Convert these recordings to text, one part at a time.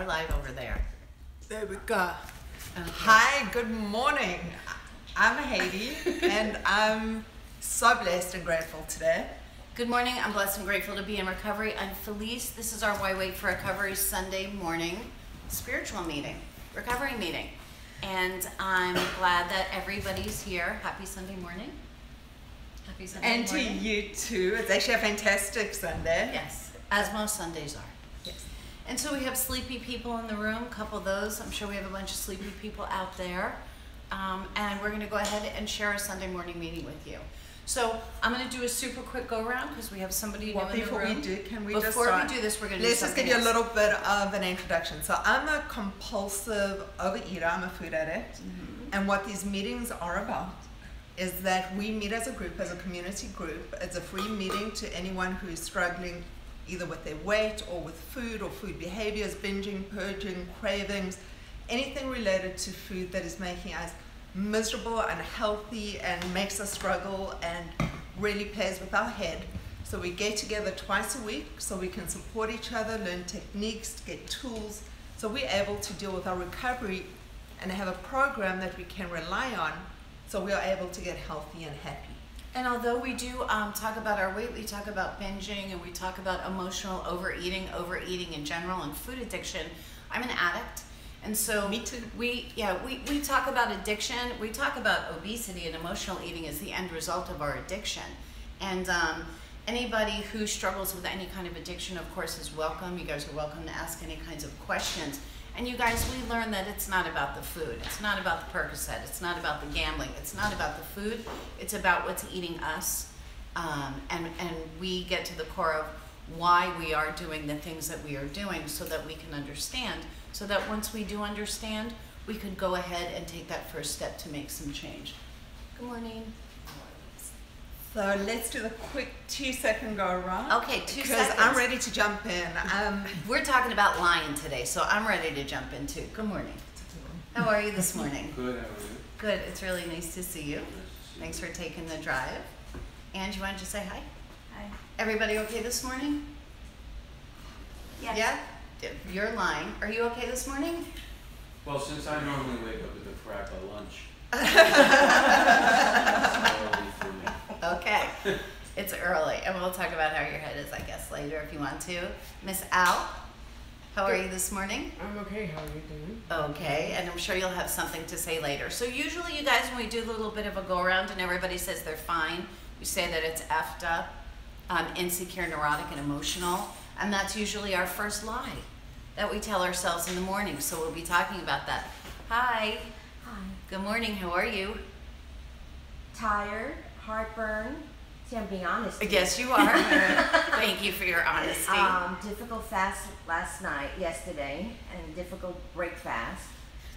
Live over there. There we go. Okay. Hi, good morning. I'm Heidi and I'm so blessed and grateful today. Good morning. I'm blessed and grateful to be in recovery. I'm Felice. This is our Why Wait for Recovery Sunday morning spiritual meeting, recovery meeting. And I'm glad that everybody's here. Happy Sunday morning. Happy Sunday And morning. to you too. It's actually a fantastic Sunday. Yes, as most Sundays are. Yes. And so we have sleepy people in the room, a couple of those. I'm sure we have a bunch of sleepy people out there. And we're going to go ahead and share a Sunday morning meeting with you. So I'm going to do a super quick go around because we have somebody new in the Before room. we do, can we Before just we do this, we're going to do let's just something give you a else. little bit of an introduction. So I'm a compulsive overeater. I'm a food addict. And what these meetings are about is that we meet as a group, as a community group. It's a free meeting to anyone who is struggling either with their weight or with food or food behaviors, binging, purging, cravings, anything related to food that is making us miserable, unhealthy, and makes us struggle and really plays with our head. So we get together twice a week so we can support each other, learn techniques, get tools, so we're able to deal with our recovery and have a program that we can rely on so we are able to get healthy and happy. And although we do talk about our weight, we talk about binging, and we talk about emotional overeating in general, and food addiction. I'm an addict. And so Me too. we talk about addiction, we talk about obesity, and emotional eating is the end result of our addiction. And anybody who struggles with any kind of addiction, of course, is welcome. You guys are welcome to ask any kinds of questions. And you guys, we learn that it's not about the food. It's not about the Percocet. It's not about the gambling. It's not about the food. It's about what's eating us. And we get to the core of why we are doing the things that we are doing so that we can understand. So that once we do understand, we could go ahead and take that first step to make some change. Good morning. So let's do the quick 2-second go around. Okay, 2 Because seconds. I'm ready to jump in. We're talking about lying today, so I'm ready to jump in too. Good morning. How are you this morning? Good, how are you? Good. It's really nice to see you. Thanks for taking the drive. And you want to just say hi? Hi. Everybody okay this morning? Yes. Yeah? You're lying. Are you okay this morning? Well, since I normally wake up at the crack of lunch, it's early for me. Okay. It's early, and we'll talk about how your head is, I guess, later if you want to. Miss Al, how are you this morning? I'm okay. How are you doing? Okay, and I'm sure you'll have something to say later. So usually you guys, when we do a little bit of a go-around and everybody says they're fine, we say that it's effed up, insecure, neurotic, and emotional. And that's usually our first lie that we tell ourselves in the morning. So we'll be talking about that. Hi. Hi. Good morning. How are you? Tired, heartburn. See, I'm being honest. Yes, you are. Thank you for your honesty. Difficult fast yesterday, and difficult break fast.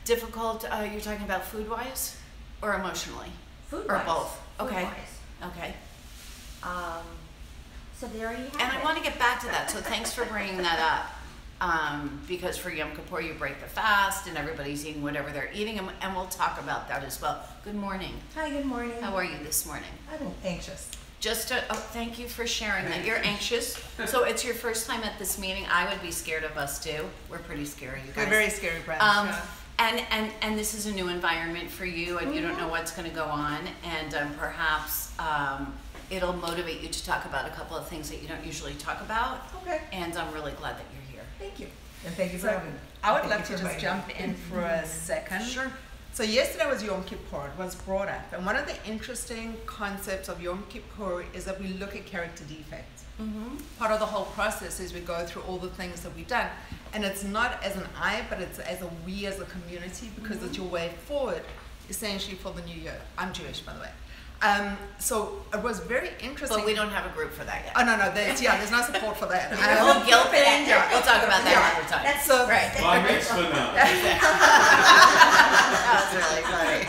Difficult, you're talking about food-wise or emotionally? Food Or wise. both. Okay. Food-wise. Okay. So there you have And it. I want to get back to that, so thanks for bringing that up. Because for Yom Kippur you break the fast and everybody's eating whatever they're eating, and we'll talk about that as well. Good morning. Hi, good morning. How are you this morning? I'm anxious. Thank you for sharing that. You're anxious. So it's your first time at this meeting. I would be scared of us too. We're pretty scary, you guys. We're very scary, Brad. And this is a new environment for you, and you don't know what's going to go on, and perhaps it'll motivate you to talk about a couple of things that you don't usually talk about. Okay. And I'm really glad that you're here. Thank you. And thank you for So having me. I would Thank love you to for just inviting jump in for a second. Sure. So yesterday was Yom Kippur. It was brought up. And one of the interesting concepts of Yom Kippur is that we look at character defects. Mm-hmm. Part of the whole process is we go through all the things that we've done. And it's not as an I, but it's as a we as a community, because it's your way forward, essentially, for the new year. I'm Jewish, by the way. So it was very interesting. But we don't have a group for that yet. Oh, no, there's no support for that. The whole guilt thing, we'll talk about that another time. That's So- right. Bar mitzvah now. That was really funny.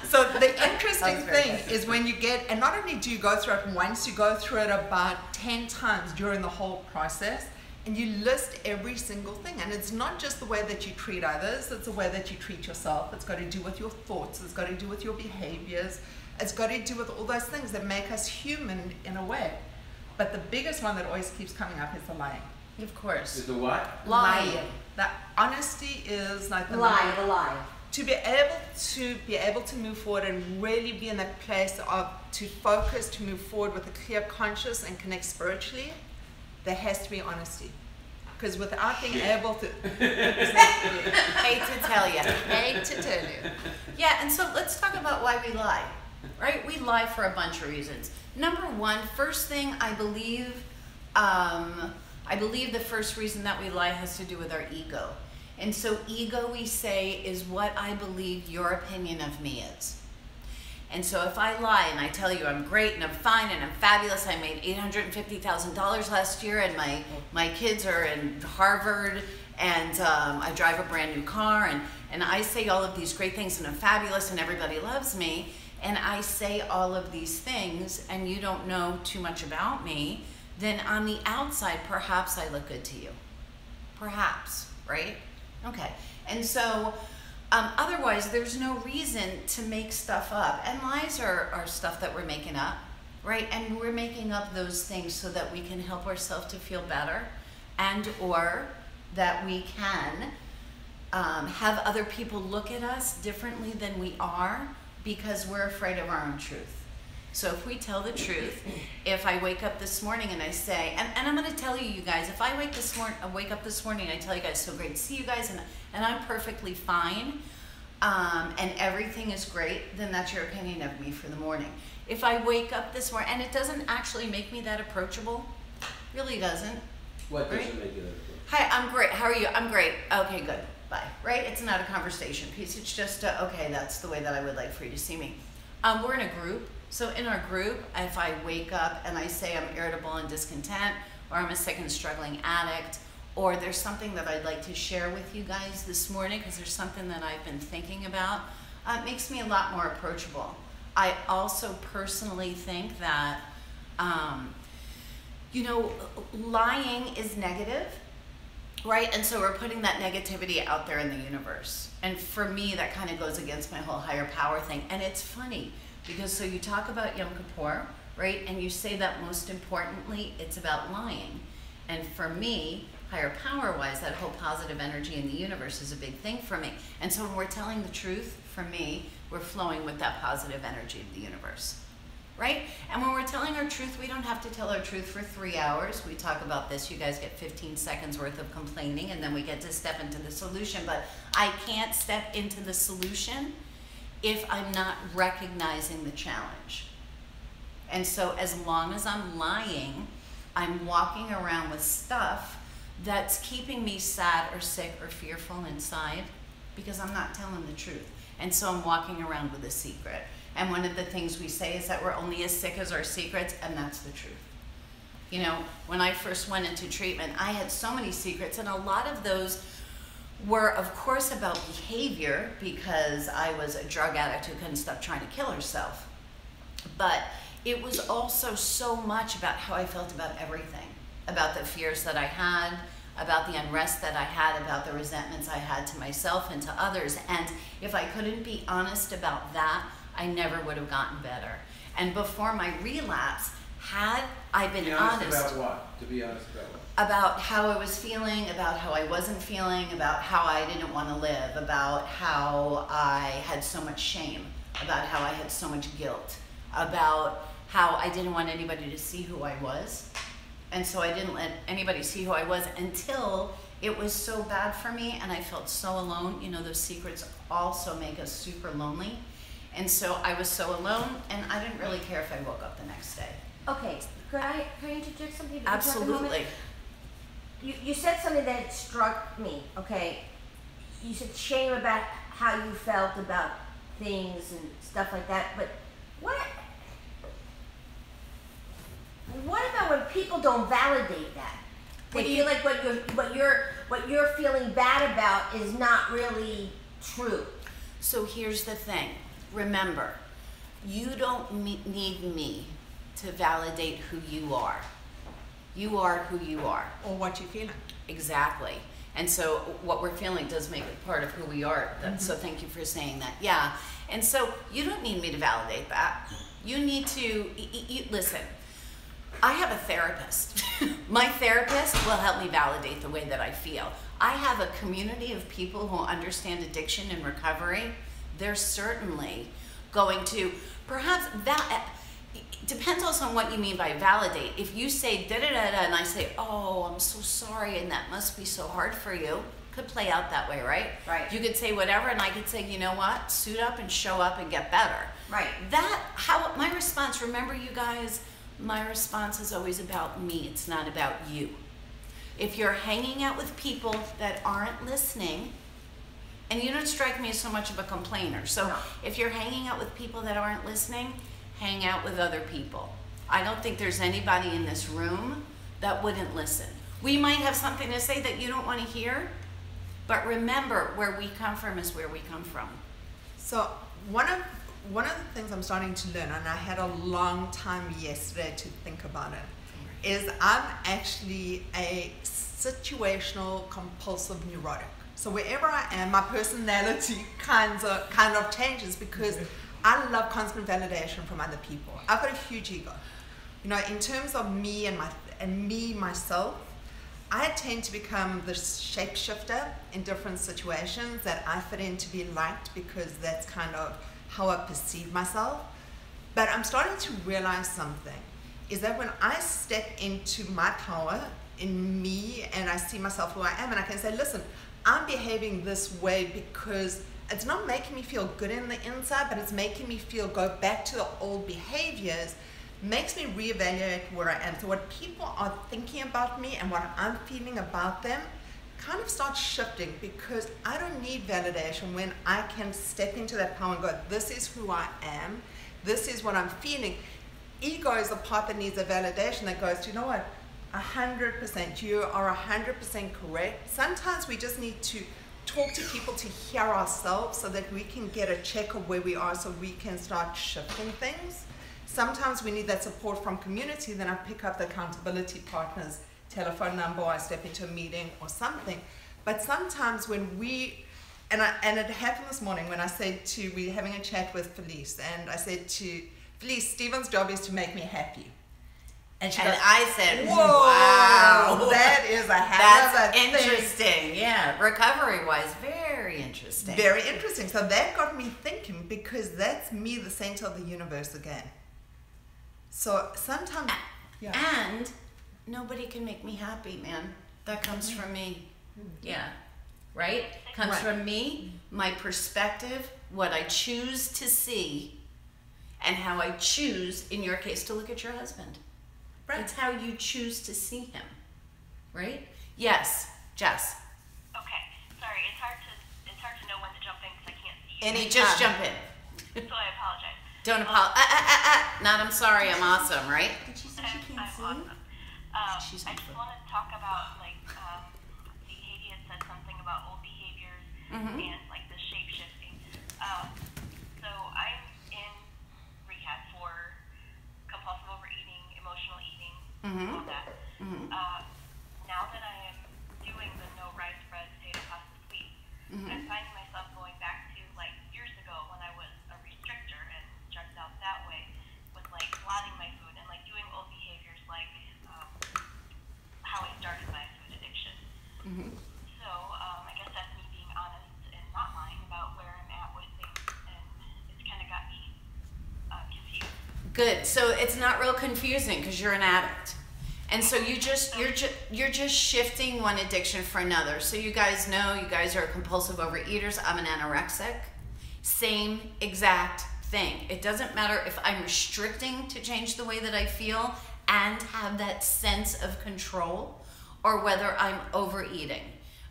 So the interesting That was very thing good. is when you get, and not only do you go through it once, you go through it about 10 times during the whole process, and you list every single thing. And it's not just the way that you treat others, it's the way that you treat yourself. It's got to do with your thoughts, it's got to do with your behaviors, it's got to do with all those things that make us human in a way. But the biggest one that always keeps coming up is the lying. Of course. Is the what? Lying. That honesty is like The lie. to be able to move forward and really be in that place of to focus, to move forward with a clear conscience and connect spiritually, there has to be honesty. Because without being able to Hate to tell you. Yeah, and so let's talk about why we lie, right? We lie for a bunch of reasons. Number one, first thing I believe the first reason that we lie has to do with our ego. And so ego, we say, is what I believe your opinion of me is. And so if I lie and I tell you I'm great and I'm fine and I'm fabulous, I made $850,000 last year and my kids are in Harvard and I drive a brand new car and I say all of these great things and I'm fabulous and everybody loves me, and I say all of these things and you don't know too much about me, then on the outside, perhaps I look good to you. Perhaps, right? Okay. And so otherwise, there's no reason to make stuff up. And lies are stuff that we're making up, right? And we're making up those things so that we can help ourselves to feel better, and or that we can have other people look at us differently than we are because we're afraid of our own truth. So if we tell the truth, if I wake up this morning and I say, and I'm going to tell you guys, if I wake up this morning and I tell you guys, so great to see you guys, and I'm perfectly fine, and everything is great, then that's your opinion of me for the morning. If I wake up this morning, and it doesn't actually make me that approachable, really doesn't. What right? doesn't make you that approachable? Hi, I'm great. How are you? I'm great. Okay, good. Bye. Right? It's not a conversation piece. It's just, okay, that's the way that I would like for you to see me. We're in a group. So in our group, if I wake up and I say I'm irritable and discontent, or I'm a sick and struggling addict, or there's something that I'd like to share with you guys this morning because there's something that I've been thinking about, it makes me a lot more approachable. I also personally think that, lying is negative, right? And so we're putting that negativity out there in the universe. And for me, that kind of goes against my whole higher power thing. And it's funny. Because so you talk about Yom Kippur, right? And you say that most importantly, it's about lying. And for me, higher power-wise, that whole positive energy in the universe is a big thing for me. And so when we're telling the truth, for me, we're flowing with that positive energy of the universe, right? And when we're telling our truth, we don't have to tell our truth for 3 hours. We talk about this, you guys get 15 seconds worth of complaining, and then we get to step into the solution. But I can't step into the solution if I'm not recognizing the challenge. And so as long as I'm lying, I'm walking around with stuff that's keeping me sad or sick or fearful inside because I'm not telling the truth. And so I'm walking around with a secret. And one of the things we say is that we're only as sick as our secrets, and that's the truth. You know, when I first went into treatment, I had so many secrets, and a lot of those were, of course, about behavior because I was a drug addict who couldn't stop trying to kill herself. But it was also so much about how I felt about everything, about the fears that I had, about the unrest that I had, about the resentments I had to myself and to others. And if I couldn't be honest about that, I never would have gotten better. And before my relapse, had I been honest about what? To be honest about what? About how I was feeling, about how I wasn't feeling, about how I didn't want to live, about how I had so much shame, about how I had so much guilt, about how I didn't want anybody to see who I was. And so I didn't let anybody see who I was until it was so bad for me and I felt so alone. You know, those secrets also make us super lonely. And so I was so alone, and I didn't really care if I woke up the next day. Okay, could I interject something? Absolutely. You said something that struck me, okay? You said shame about how you felt about things and stuff like that, but what about when people don't validate that? They feel like what you're feeling bad about is not really true. So here's the thing. Remember, you don't need me to validate who you are. You are who you are. Or what you're feeling. Exactly. And so what we're feeling does make it part of who we are. So thank you for saying that. Yeah. And so you don't need me to validate that. You need to, listen, I have a therapist. My therapist will help me validate the way that I feel. I have a community of people who understand addiction and recovery. They're certainly going to, perhaps, depends also on what you mean by validate. If you say da-da-da-da and I say, oh, I'm so sorry and that must be so hard for you, could play out that way, right? Right. You could say whatever and I could say, you know what, suit up and show up and get better. Right. My response, remember you guys, my response is always about me. It's not about you. If you're hanging out with people that aren't listening, and you don't strike me as so much of a complainer. So No. if you're hanging out with people that aren't listening, hang out with other people. I don't think there's anybody in this room that wouldn't listen. We might have something to say that you don't want to hear, but remember, where we come from is where we come from. So one of the things I'm starting to learn, and I had a long time yesterday to think about it, is I'm actually a situational compulsive neurotic. So wherever I am, my personality kind of changes because I love constant validation from other people. I've got a huge ego. You know, in terms of me and myself, I tend to become the shapeshifter in different situations that I fit in to be liked because that's kind of how I perceive myself. But I'm starting to realize something, is that when I step into my power in me and I see myself who I am and I can say, listen, I'm behaving this way because it's not making me feel good in the inside, but it's making me feel go back to the old behaviors, makes me reevaluate where I am. So what people are thinking about me and what I'm feeling about them kind of starts shifting because I don't need validation when I can step into that power and go, this is who I am, this is what I'm feeling. Ego is the part that needs a validation that goes, you know what, 100%, you are 100% correct. Sometimes we just need to talk to people to hear ourselves so that we can get a check of where we are so we can start shifting things. Sometimes we need that support from community, then I pick up the accountability partner's telephone number or I step into a meeting or something. But sometimes when and it happened this morning when we're having a chat with Felice and I said to Felice, Stephen's job is to make me happy. And I said, whoa, wow, that is a hell of a that's thing. interesting. Yeah, recovery-wise, very interesting. Very interesting. So that got me thinking because that's me, the center of the universe again. So sometimes, yeah. And nobody can make me happy, man. That comes from me. Yeah, right? Comes Right. from me, my perspective, what I choose to see, and how I choose, in your case, to look at your husband. Right. It's how you choose to see him, right? Yes, Jess. Okay, sorry, it's hard to know when to jump in because I can't see you. And he just jump in. So I apologize. Don't apologize. Not I'm sorry, I'm awesome, right? Did she say she I'm can't see? awesome. She's I on just foot. want to talk about see, Haiti had said something about old behaviors Mhm. and like the shape shifting. So I'm in rehab for compulsive overeating, emotional eating, Mhm. all that. Mhm. Now that I am doing the no rice bread potato pasta sweet, I'm finding myself going back to like years ago when I was a restrictor and started out that way with like blotting my food and like doing old behaviors like how I started my food addiction. So I guess that's me being honest and not lying about where I'm at with things, and it's kind of got me confused. Good. So it's not real confusing because you're an addict. And so you're just shifting one addiction for another. So you guys know you guys are compulsive overeaters. I'm an anorexic. Same exact thing. It doesn't matter if I'm restricting to change the way that I feel and have that sense of control, or whether I'm overeating.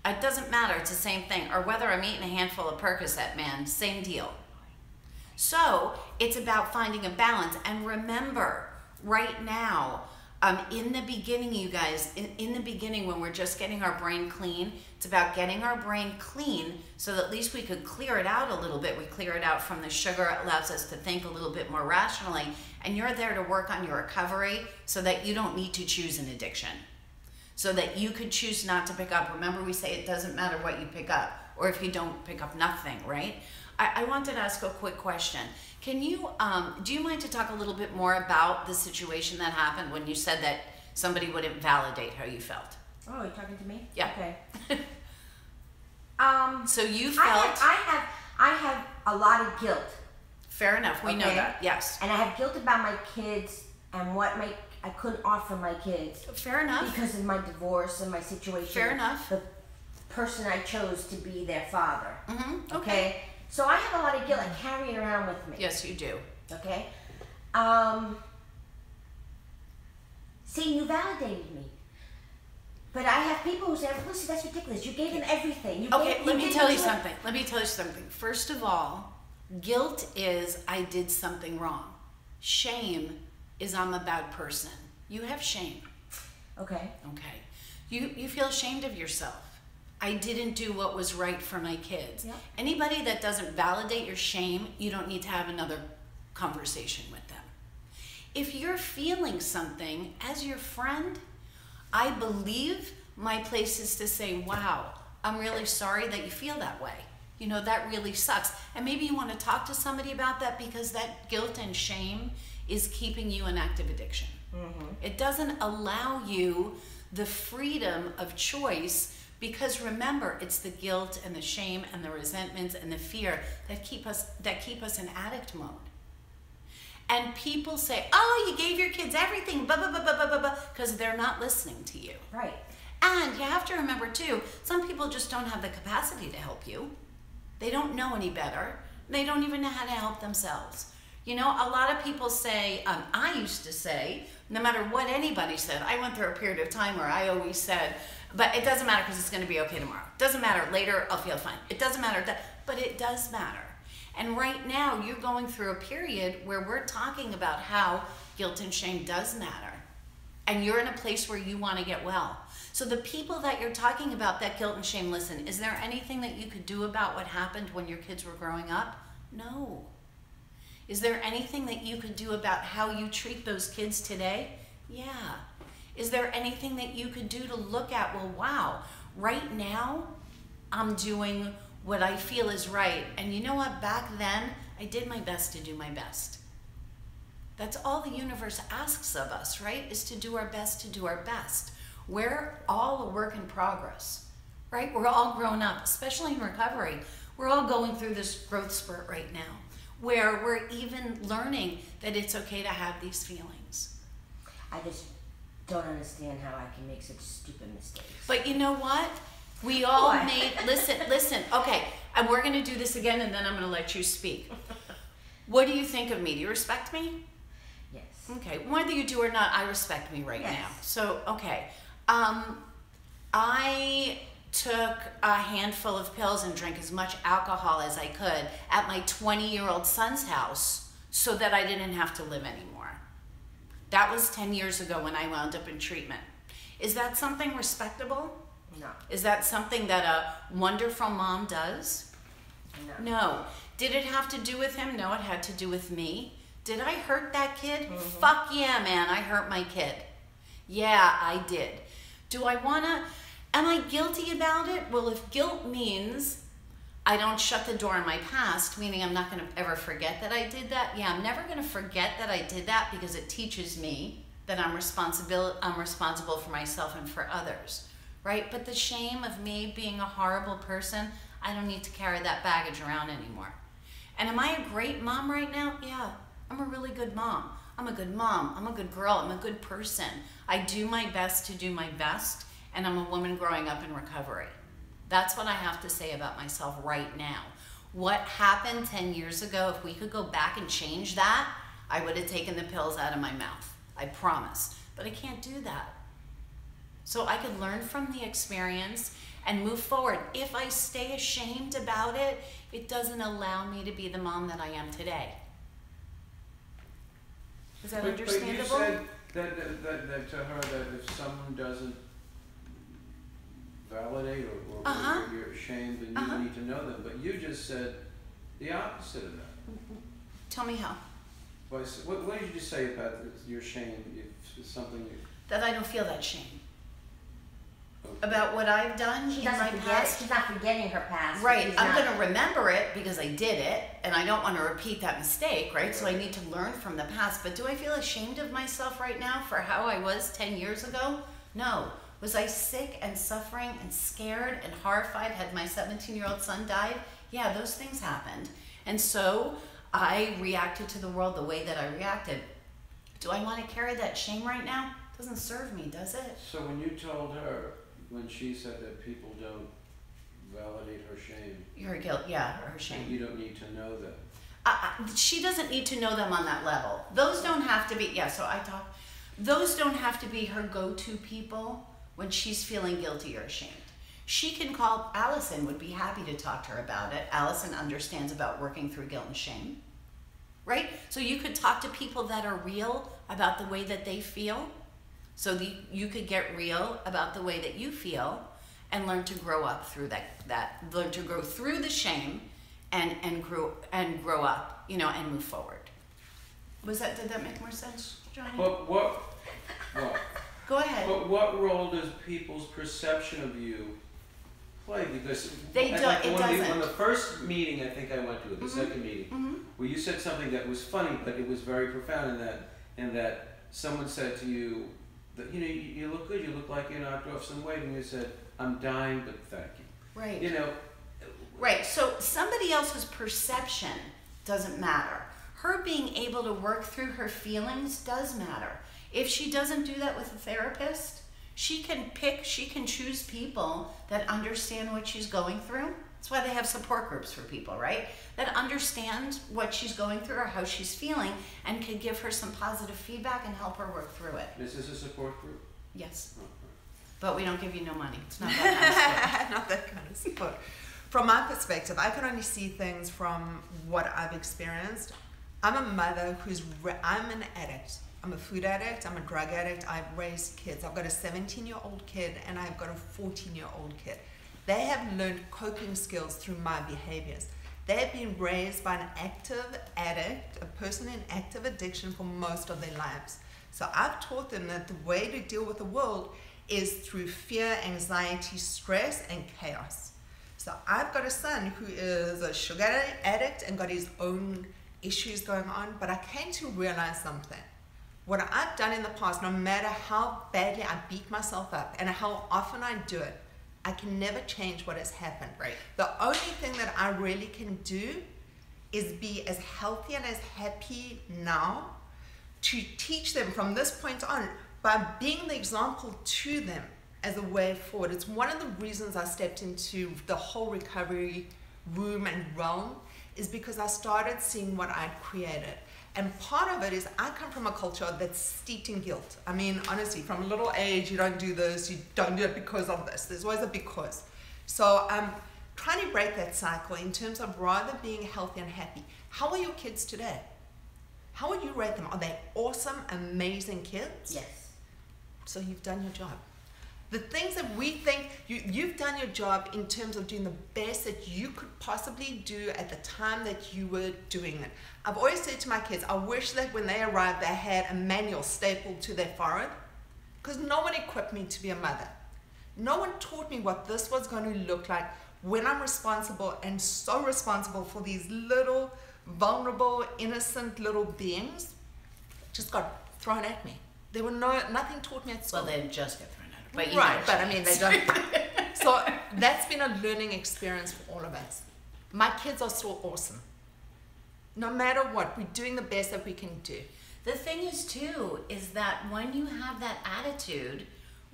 It doesn't matter. It's the same thing. Or whether I'm eating a handful of Percocet, man, same deal. So it's about finding a balance. And remember, right now, in the beginning, you guys, in the beginning when we're just getting our brain clean, it's about getting our brain clean so that at least we could clear it out a little bit. We clear it out from the sugar. It allows us to think a little bit more rationally. And you're there to work on your recovery so that you don't need to choose an addiction. So that you could choose not to pick up. Remember, we say it doesn't matter what you pick up, or if you don't pick up nothing, right? I wanted to ask a quick question. Can you, do you mind to talk a little bit more about the situation that happened when you said that somebody wouldn't validate how you felt? Oh, you're talking to me? Yeah. Okay. So you felt, I have a lot of guilt. fair enough, we know Okay. that, yes. And I have guilt about my kids and what I couldn't offer my kids Fair enough, because of my divorce and my situation. fair enough. The person I chose to be their father. Mm-hmm, okay. Okay? So I have a lot of guilt I carry it around with me. Yes, you do. Okay? See, you validated me. But I have people who say, listen, that's ridiculous. You gave them everything. Okay, let me tell you something. something. Let me tell you something. First of all, guilt is I did something wrong. Shame is I'm a bad person. You have shame. Okay. Okay. You feel ashamed of yourself. I didn't do what was right for my kids. Yep. Anybody that doesn't validate your shame, you don't need to have another conversation with them. If you're feeling something as your friend, I believe my place is to say, wow, I'm really sorry that you feel that way. You know, that really sucks. And maybe you want to talk to somebody about that because that guilt and shame is keeping you in active addiction. Mm-hmm. It doesn't allow you the freedom of choice because remember, it's the guilt and the shame and the resentments and the fear that keep us in addict mode. And people say, oh, you gave your kids everything, blah, blah, blah, blah, blah, blah, blah, because they're not listening to you. Right. And you have to remember too, some people just don't have the capacity to help you. They don't know any better. They don't even know how to help themselves. You know, a lot of people say, I used to say, no matter what anybody said, I went through a period of time where I always said, but it doesn't matter because it's going to be okay tomorrow. It doesn't matter, later I'll feel fine. It doesn't matter, but it does matter. And right now you're going through a period where we're talking about how guilt and shame does matter. And you're in a place where you want to get well. So the people that you're talking about, that guilt and shame, listen, is there anything that you could do about what happened when your kids were growing up? No. Is there anything that you could do about how you treat those kids today? Yeah. Is there anything that you could do to look at, well, wow, right now I'm doing what I feel is right. And you know what? Back then, I did my best to do my best. That's all the universe asks of us, right? Is to do our best to do our best. We're all a work in progress, right? We're all grown up, especially in recovery. We're all going through this growth spurt right now where we're even learning that it's okay to have these feelings. I just don't understand how I can make such stupid mistakes. But you know what? We all What? listen, okay, and we're gonna do this again and then I'm gonna let you speak. What do you think of me? Do you respect me? Yes. Okay, whether you do or not, I respect me right Yes. now. So, okay. I took a handful of pills and drank as much alcohol as I could at my 20-year-old son's house so that I didn't have to live anymore. That was 10 years ago when I wound up in treatment. Is that something respectable? No. Is that something that a wonderful mom does? No. No. Did it have to do with him? No, it had to do with me. Did I hurt that kid? Fuck yeah, man, I hurt my kid. Yeah, I did. Do I wanna, am I guilty about it? Well, if guilt means I don't shut the door on my past, meaning I'm not gonna ever forget that I did that, yeah, I'm never gonna forget that I did that because it teaches me that I'm responsible for myself and for others, right? But the shame of me being a horrible person, I don't need to carry that baggage around anymore. And am I a great mom right now? Yeah, I'm a really good mom. I'm a good mom. I'm a good girl. I'm a good person. I do my best to do my best, and I'm a woman growing up in recovery. That's what I have to say about myself right now. What happened 10 years ago, if we could go back and change that, I would have taken the pills out of my mouth. I promise. But I can't do that. So I could learn from the experience and move forward. If I stay ashamed about it, it doesn't allow me to be the mom that I am today. Is that understandable? But you said that to her that if someone doesn't validate or you're ashamed, then you need to know them. But you just said the opposite of that. Tell me how. What did you just say about your shame? If it's something you... That I don't feel that shame. about what I've done She in my doesn't forget it. past. She's not forgetting her past. Right, She's I'm not- gonna remember it because I did it, and I don't wanna repeat that mistake, right? So I need to learn from the past, but do I feel ashamed of myself right now for how I was 10 years ago? No. Was I sick and suffering and scared and horrified? Had my 17-year-old son died? Yeah, those things happened. And so I reacted to the world the way that I reacted. Do I wanna carry that shame right now? Doesn't serve me, does it? So when you told her, when she said that people don't validate her shame, Her guilt, yeah, or her shame. you don't need to know that. She doesn't need to know them on that level. Those don't have to be, those don't have to be her go-to people when she's feeling guilty or ashamed. She can call, Allison would be happy to talk to her about it. Allison understands about working through guilt and shame, right? So you could talk to people that are real about the way that they feel. So you could get real about the way that you feel and learn to grow up through learn to grow through the shame and grow up, and move forward. Did that make more sense, Johnny? But what? Go ahead. But what role does people's perception of you play? Because It doesn't. on the first meeting I think I went to, the second meeting, where you said something that was funny, but it was very profound in that someone said to you that you look good, you look like you knocked off some weight, and you said, "I'm dying, but thank you." Right. Right. So somebody else's perception doesn't matter. Her being able to work through her feelings does matter. If she doesn't do that with a therapist, she can choose people that understand what she's going through. That's why they have support groups for people, right? That understand what she's going through or how she's feeling and can give her some positive feedback and help her work through it. Is this a support group? Yes. But we don't give you no money. It's not that kind of support. Not that kind of support. From my perspective, I can only see things from what I've experienced. I'm a mother I'm an addict. I'm a food addict, I'm a drug addict, I've raised kids. I've got a 17-year-old kid and I've got a 14-year-old kid. They have learned coping skills through my behaviors. They have been raised by an active addict, a person in active addiction for most of their lives. So I've taught them that the way to deal with the world is through fear, anxiety, stress, and chaos. So I've got a son who is a sugar addict and got his own issues going on, but I came to realize something. What I've done in the past, no matter how badly I beat myself up and how often I do it, I can never change what has happened. Right. The only thing that I really can do is be as healthy and as happy now to teach them from this point on by being the example to them as a way forward. It's one of the reasons I stepped into the whole recovery room and realm is because I started seeing what I'd created. And part of it is I come from a culture that's steeped in guilt. I mean, honestly, from a little age, you don't do this, you don't do it because of this. There's always a because. So I'm trying to break that cycle in terms of rather being healthy and happy. How are your kids today? How would you rate them? Are they awesome, amazing kids? Yes. So you've done your job. The things that we think, you've done your job in terms of doing the best that you could possibly do at the time that you were doing it. I've always said to my kids, I wish that when they arrived, they had a manual stapled to their forehead, because no one equipped me to be a mother. No one taught me what this was going to look like when I'm responsible and so responsible for these little, vulnerable, innocent little beings. Just got thrown at me. There were nothing taught me at school. Well, they just get thrown out. But Right, but I mean, they don't. So that's been a learning experience for all of us. My kids are still awesome. No matter what, we're doing the best that we can do. The thing is, too, is that when you have that attitude,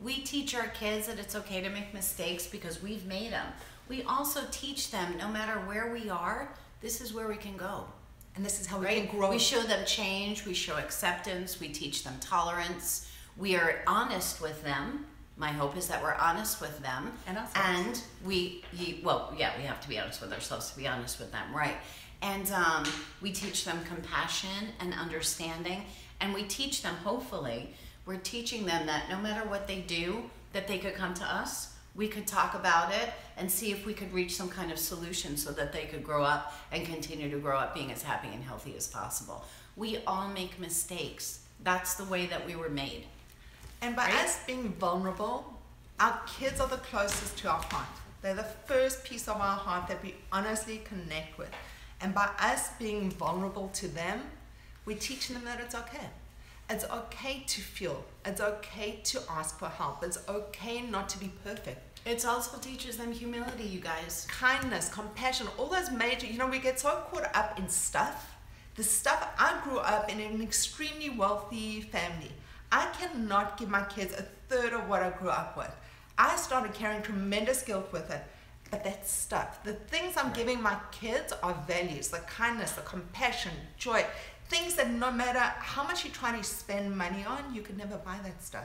we teach our kids that it's okay to make mistakes because we've made them. We also teach them, no matter where we are, this is where we can go. And this is how we Right? can grow. We show them change, we show acceptance, we teach them tolerance, we are honest with them. My hope is that we're honest with them. And ourselves. And we have to be honest with ourselves to be honest with them, right? And we teach them compassion and understanding. And we teach them, hopefully, we're teaching them that no matter what they do, that they could come to us, we could talk about it and see if we could reach some kind of solution so that they could grow up and continue to grow up being as happy and healthy as possible. We all make mistakes. That's the way that we were made. And by Right? us being vulnerable, our kids are the closest to our heart. They're the first piece of our heart that we honestly connect with. And by us being vulnerable to them, we teach them that it's okay. It's okay to feel. It's okay to ask for help. It's okay not to be perfect. It also teaches them humility, you guys. Kindness, compassion, all those major, we get so caught up in stuff. The stuff, I grew up in an extremely wealthy family. I cannot give my kids a third of what I grew up with. I started carrying tremendous guilt with it. But that stuff, the things I'm giving my kids are values, the kindness, the compassion, joy, things that no matter how much you try to spend money on, you could never buy that stuff.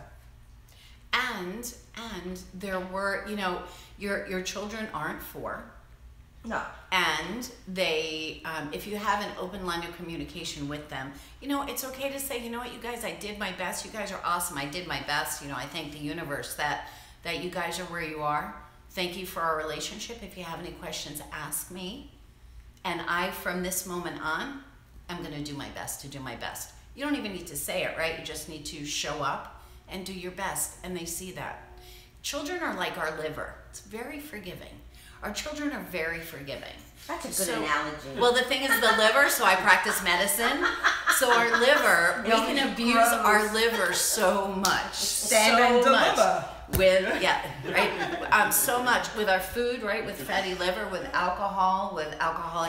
And there were, your children aren't 4. No. And they, if you have an open line of communication with them, it's okay to say, you know what, you guys, I did my best. You guys are awesome. I did my best. I thank the universe that you guys are where you are. Thank you for our relationship. If you have any questions, ask me. And I, from this moment on, I'm going to do my best to do my best. You don't even need to say it, right? You just need to show up and do your best. And they see that. Children are like our liver. It's very forgiving. Our children are very forgiving. That's a good analogy. Well, the thing is the liver, so I practice medicine. So our liver, we can abuse our liver so much. Stand and deliver. So much with our food, right? With fatty liver, with alcoholic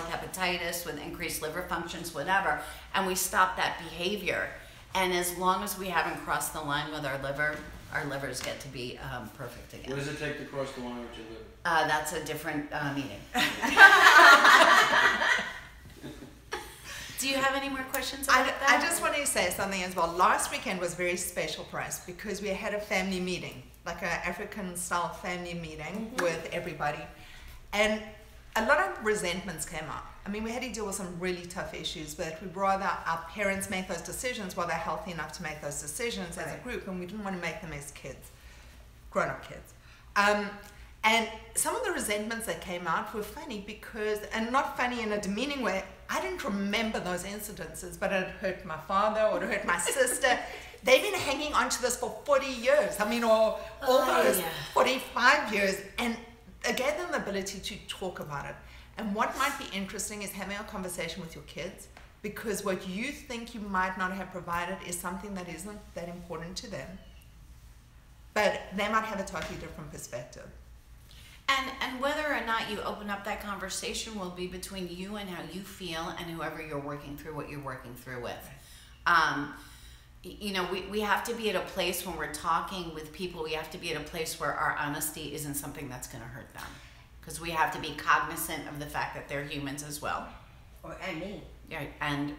hepatitis, with increased liver functions, whatever. And we stop that behavior. And as long as we haven't crossed the line with our livers get to be perfect again. What does it take to cross the line with your liver? That's a different meeting. Do you have any more questions about that? I just wanted to say something as well. Last weekend was very special for us because we had a family meeting, like an African-style family meeting with everybody. And a lot of resentments came up. I mean, we had to deal with some really tough issues, but we'd rather our parents make those decisions while they're healthy enough to make those decisions as a group, and we didn't want to make them as kids, grown-up kids. And some of the resentments that came out were funny because, and not funny in a demeaning way, I didn't remember those incidences, but it hurt my father or it hurt my sister. They've been hanging on to this for 40 years, or almost 45 years, and it gave them the ability to talk about it. And what might be interesting is having a conversation with your kids, because what you think you might not have provided is something that isn't that important to them. But they might have a totally different perspective. And whether or not you open up that conversation will be between you and how you feel and whoever you're working through what you're working through with. We have to be at a place when we're talking with people, we have to be at a place where our honesty isn't something that's going to hurt them. Because we have to be cognizant of the fact that they're humans as well. And me.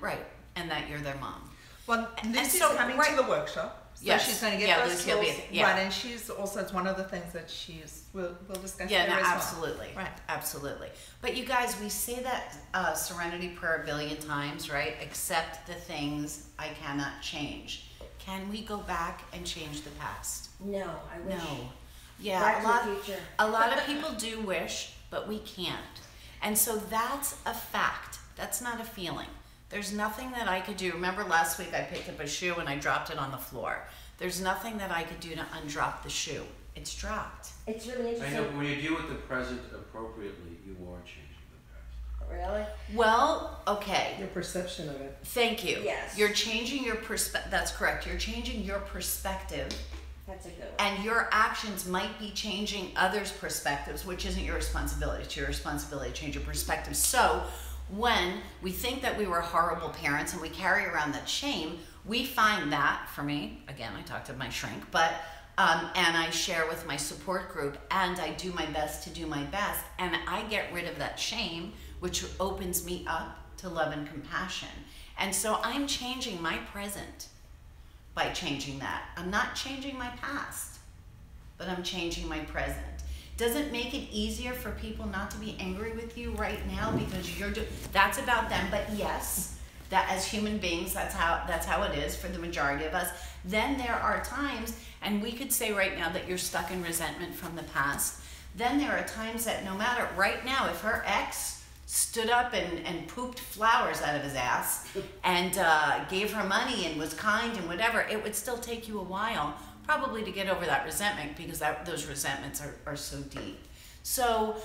Right, and that you're their mom. Well, Lucy's coming to the workshop. So she's going to get those skills. Right, and she's also, it's one of the things that we'll discuss there as well. Absolutely. Right. Absolutely. But you guys, we say that serenity prayer a billion times, right? Accept the things I cannot change. Can we go back and change the past? No, I wish. No. Yeah, a lot of people do wish, but we can't. And so that's a fact. That's not a feeling. There's nothing that I could do. Remember last week I picked up a shoe and I dropped it on the floor. There's nothing that I could do to undrop the shoe. It's dropped. It's really interesting. I know, but when you deal with the present appropriately, you are changing the past. Really? Well, okay. Your perception of it. Thank you. Yes. You're changing your perspective. That's correct. You're changing your perspective. That's a good one. And your actions might be changing others' perspectives, which isn't your responsibility. It's your responsibility to change your perspective. So when we think that we were horrible parents and we carry around that shame, we find that, for me, again, I talk to my shrink, but, and I share with my support group, and I do my best to do my best, and I get rid of that shame, which opens me up to love and compassion. And so I'm changing my present by changing that. I'm not changing my past, but I'm changing my present. Does it make it easier for people not to be angry with you right now because that's about them? But yes, that as human beings, that's how it is for the majority of us. Then there are times, and we could say right now that you're stuck in resentment from the past. Then there are times that no matter, right now, if her ex stood up and pooped flowers out of his ass and gave her money and was kind and whatever, it would still take you a while probably to get over that resentment, because those resentments are so deep. So,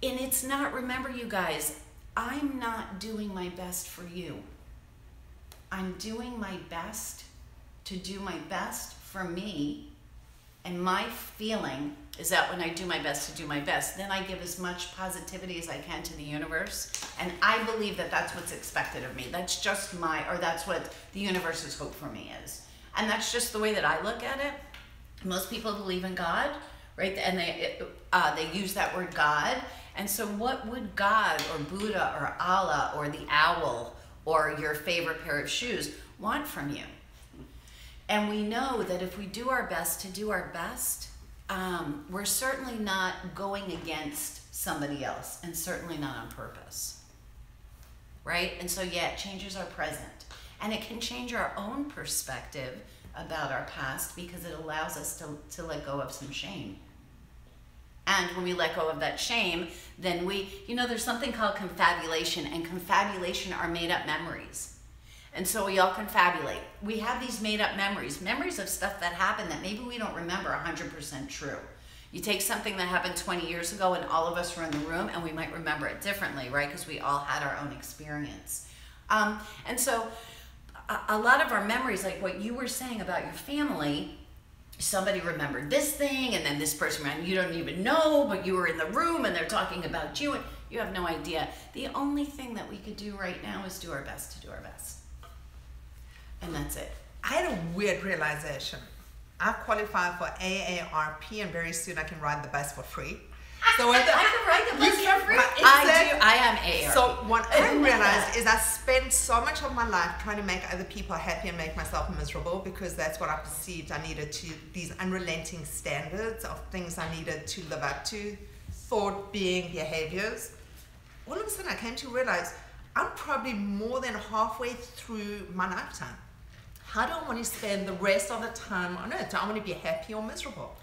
and it's not, remember you guys, I'm not doing my best for you. I'm doing my best to do my best for me. And my feeling is that when I do my best to do my best, then I give as much positivity as I can to the universe. And I believe that that's what's expected of me. That's just that's what the universe's hope for me is. And that's just the way that I look at it. Most people believe in God, right? And they use that word God. And so what would God or Buddha or Allah or the owl or your favorite pair of shoes want from you? And we know that if we do our best to do our best, we're certainly not going against somebody else, and certainly not on purpose, right? And so, yeah, it changes our present. And it can change our own perspective about our past, because it allows us to let go of some shame. And when we let go of that shame, then there's something called confabulation, and confabulation are made up memories. And so we all confabulate. We have these made up memories of stuff that happened that maybe we don't remember 100% true. You take something that happened 20 years ago and all of us were in the room, and we might remember it differently, right? Because we all had our own experience. And so a lot of our memories, like what you were saying about your family, somebody remembered this thing, and then this person you don't even know, but you were in the room and they're talking about you, and you have no idea. The only thing that we could do right now is do our best to do our best. And that's it. I had a weird realization. I qualified for AARP, and very soon I can ride the bus for free. So I can ride the bus for free. Exactly. I am AARP. So what I realized is I spent so much of my life trying to make other people happy and make myself miserable, because that's what I perceived I needed to, these unrelenting standards of things I needed to live up to, thought, being, behaviors. All of a sudden I came to realize I'm probably more than halfway through my lifetime. How do I want to spend the rest of the time on earth? Do I want to be happy or miserable?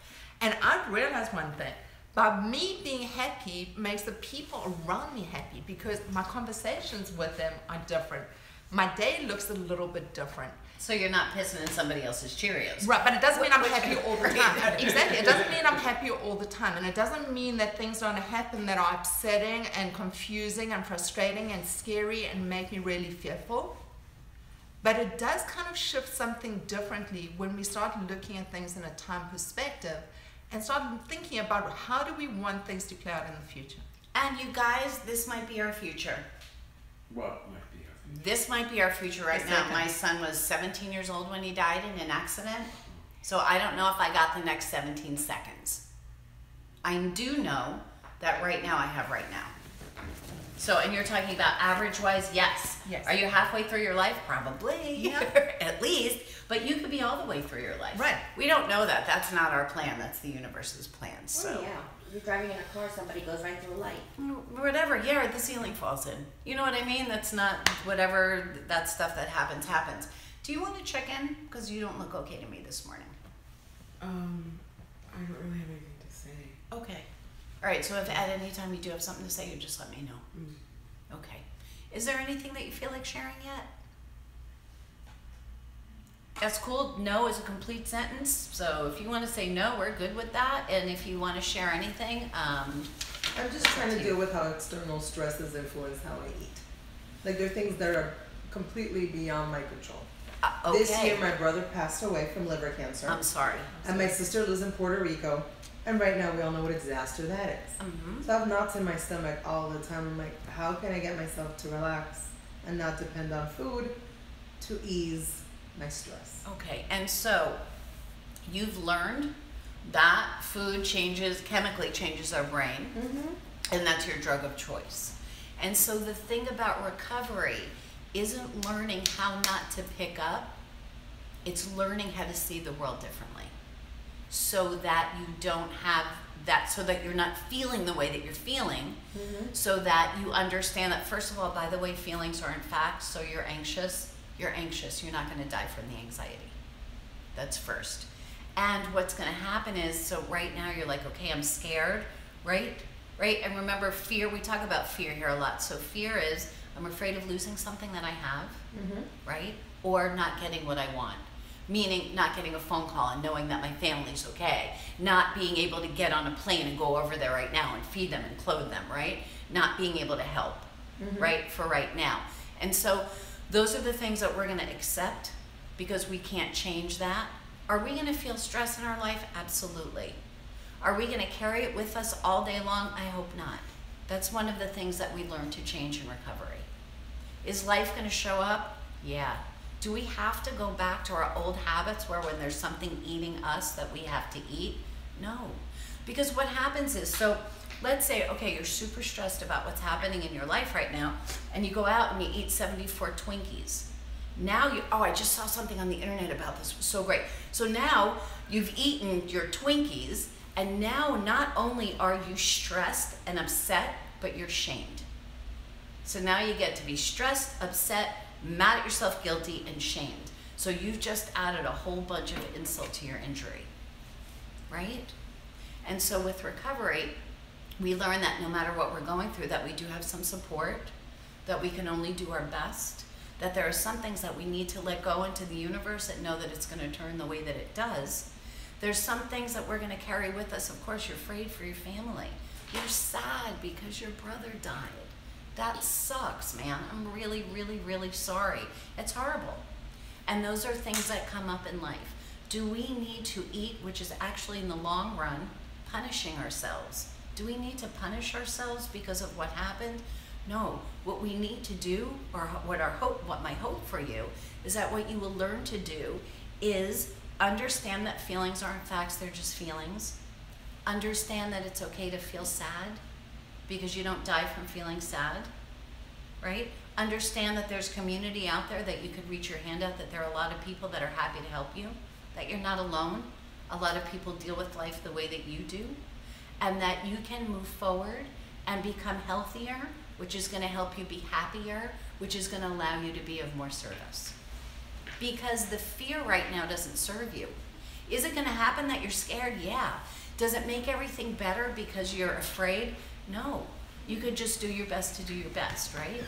And I've realized one thing. By me being happy makes the people around me happy, because my conversations with them are different. My day looks a little bit different. So you're not pissing in somebody else's Cheerios. Right, but it doesn't mean I'm happy all the time. Exactly, it doesn't mean I'm happy all the time. And it doesn't mean that things don't happen that are upsetting and confusing and frustrating and scary and make me really fearful. But it does kind of shift something differently when we start looking at things in a time perspective and start thinking about how do we want things to play out in the future. And you guys, this might be our future. What might be our future? This might be our future right now. My son was 17 years old when he died in an accident. So I don't know if I got the next 17 seconds. I do know that right now I have right now. So, and you're talking about average-wise, yes. Yes. Are you halfway through your life? Probably, Yeah. at least. But you could be all the way through your life. Right. We don't know that. That's not our plan. That's the universe's plan. So. Oh, yeah. You're driving in a car, somebody goes right through a light. Whatever, yeah, or the ceiling falls in. You know what I mean? That's not whatever, that stuff that happens. Do you want to check in? Because you don't look okay to me this morning. I don't really have anything to say. Okay. All right, so if at any time you do have something to say, you just let me know. Okay. Is there anything that you feel like sharing yet? That's cool. No is a complete sentence. So if you want to say no, we're good with that. And if you want to share anything, I'm just trying to deal with how external stresses influence how I eat. Like, there are things that are completely beyond my control. okay. This year, my brother passed away from liver cancer. I'm sorry. And my sister lives in Puerto Rico. And right now, we all know what a disaster that is. Mm-hmm. So I have knots in my stomach all the time. I'm like, how can I get myself to relax and not depend on food to ease my stress? Okay, and so you've learned that food chemically changes our brain, and that's your drug of choice. And so the thing about recovery isn't learning how not to pick up, it's learning how to see the world differently, so that you don't have that, so that you're not feeling the way that you're feeling, so that you understand that, first of all, by the way, feelings aren't facts. So you're anxious, you're not going to die from the anxiety. That's first. And what's going to happen is, so right now you're like, okay, I'm scared, right? And remember, fear, we talk about fear here a lot. So fear is, I'm afraid of losing something that I have, right? Or not getting what I want. Meaning not getting a phone call and knowing that my family's okay. Not being able to get on a plane and go over there right now and feed them and clothe them, right? Not being able to help, right, for right now. And so those are the things that we're gonna accept because we can't change that. Are we gonna feel stress in our life? Absolutely. Are we gonna carry it with us all day long? I hope not. That's one of the things that we learn to change in recovery. Is life gonna show up? Yeah. Do we have to go back to our old habits where when there's something eating us that we have to eat? No. Because what happens is, so let's say, okay, you're super stressed about what's happening in your life right now, and you go out and you eat 74 Twinkies. Now I just saw something on the internet about this, it was so great. So now you've eaten your Twinkies, and now not only are you stressed and upset, but you're shamed. So now you get to be stressed, upset, mad at yourself, guilty, and shamed. So you've just added a whole bunch of insult to your injury, right? And so with recovery, we learn that no matter what we're going through, that we do have some support, that we can only do our best, that there are some things that we need to let go into the universe and know that it's going to turn the way that it does. There's some things that we're going to carry with us. Of course, you're afraid for your family. You're sad because your brother died. That sucks, man. I'm really, really, really sorry. It's horrible. And those are things that come up in life. Do we need to eat, which is actually in the long run, punishing ourselves? Do we need to punish ourselves because of what happened? No. What we need to do, or what my hope for you, is that what you will learn to do is understand that feelings aren't facts, they're just feelings. Understand that it's okay to feel sad, because you don't die from feeling sad, right? Understand that there's community out there that you could reach your hand out, that there are a lot of people that are happy to help you, that you're not alone. A lot of people deal with life the way that you do, and that you can move forward and become healthier, which is gonna help you be happier, which is gonna allow you to be of more service. Because the fear right now doesn't serve you. Is it gonna happen that you're scared? Yeah. Does it make everything better because you're afraid? No, you could just do your best to do your best, right?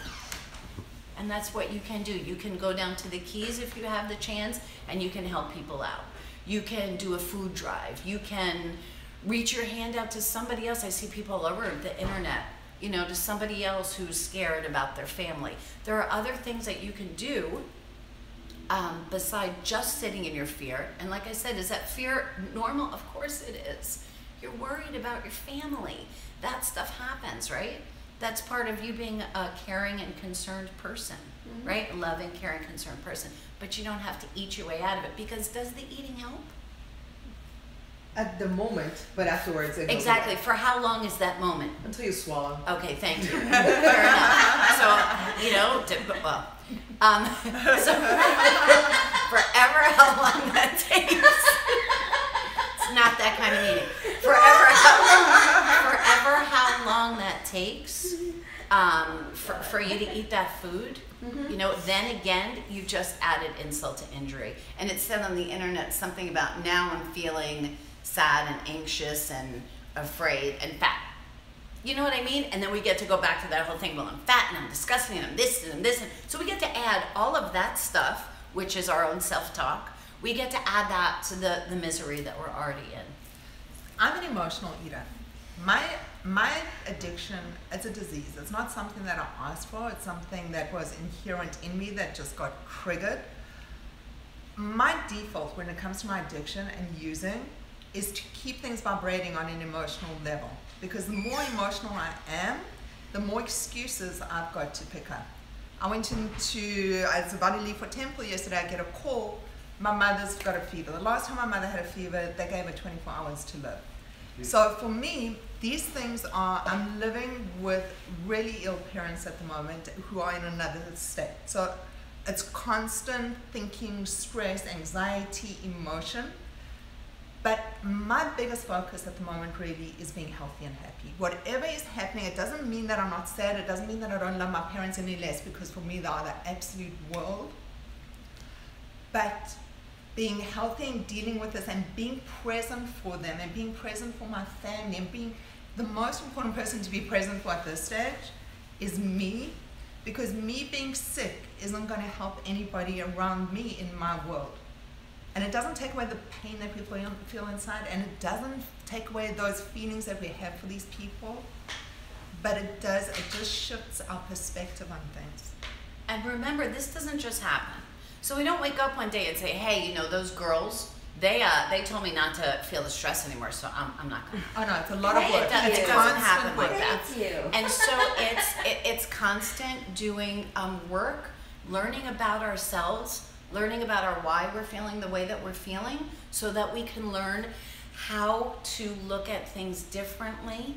And that's what you can do. You can go down to the Keys if you have the chance, and you can help people out. You can do a food drive. You can reach your hand out to somebody else. I see people all over the internet, you know, to somebody else who's scared about their family. There are other things that you can do beside just sitting in your fear. And like I said, is that fear normal? Of course it is. You're worried about your family. That stuff happens, right? That's part of you being a caring and concerned person, right? A loving, caring, concerned person. But you don't have to eat your way out of it, because does the eating help? At the moment, but afterwards it goes Exactly. away. For how long is that moment? Until you swallow. Okay, thank you. Fair enough. So, you know, so forever how long that takes. It's not that kind of meeting. Forever how long that takes for you to eat that food, you know, then again, you just added insult to injury. And it said on the internet something about, now I'm feeling sad and anxious and afraid and fat. You know what I mean? And then we get to go back to that whole thing, well, I'm fat and I'm disgusting and I'm this and I'm this. And so we get to add all of that stuff, which is our own self-talk. We get to add that to the misery that we're already in. I'm an emotional eater. My addiction, it's a disease. It's not something that I asked for. It's something that was inherent in me that just got triggered. My default when it comes to my addiction and using is to keep things vibrating on an emotional level. Because the more emotional I am, the more excuses I've got to pick up. I went into, I was about to leave for Temple yesterday, I get a call, my mother's got a fever. The last time my mother had a fever, they gave her 24 hours to live. So for me, these things are, I'm living with really ill parents at the moment who are in another state. So it's constant thinking, stress, anxiety, emotion. But my biggest focus at the moment really is being healthy and happy. Whatever is happening, it doesn't mean that I'm not sad, it doesn't mean that I don't love my parents any less, because for me they are the absolute world. But being healthy and dealing with this and being present for them and being present for my family and being the most important person to be present for at this stage is me, because me being sick isn't going to help anybody around me in my world. And it doesn't take away the pain that we feel inside, and it doesn't take away those feelings that we have for these people, but it just shifts our perspective on things. And remember, this doesn't just happen. So we don't wake up one day and say, hey, those girls, they told me not to feel the stress anymore, so I'm not going to. Oh no, it's a lot of work. It doesn't happen like that. Thank you. And so it's constant doing work, learning about ourselves, learning about our why we're feeling the way that we're feeling, so that we can learn how to look at things differently,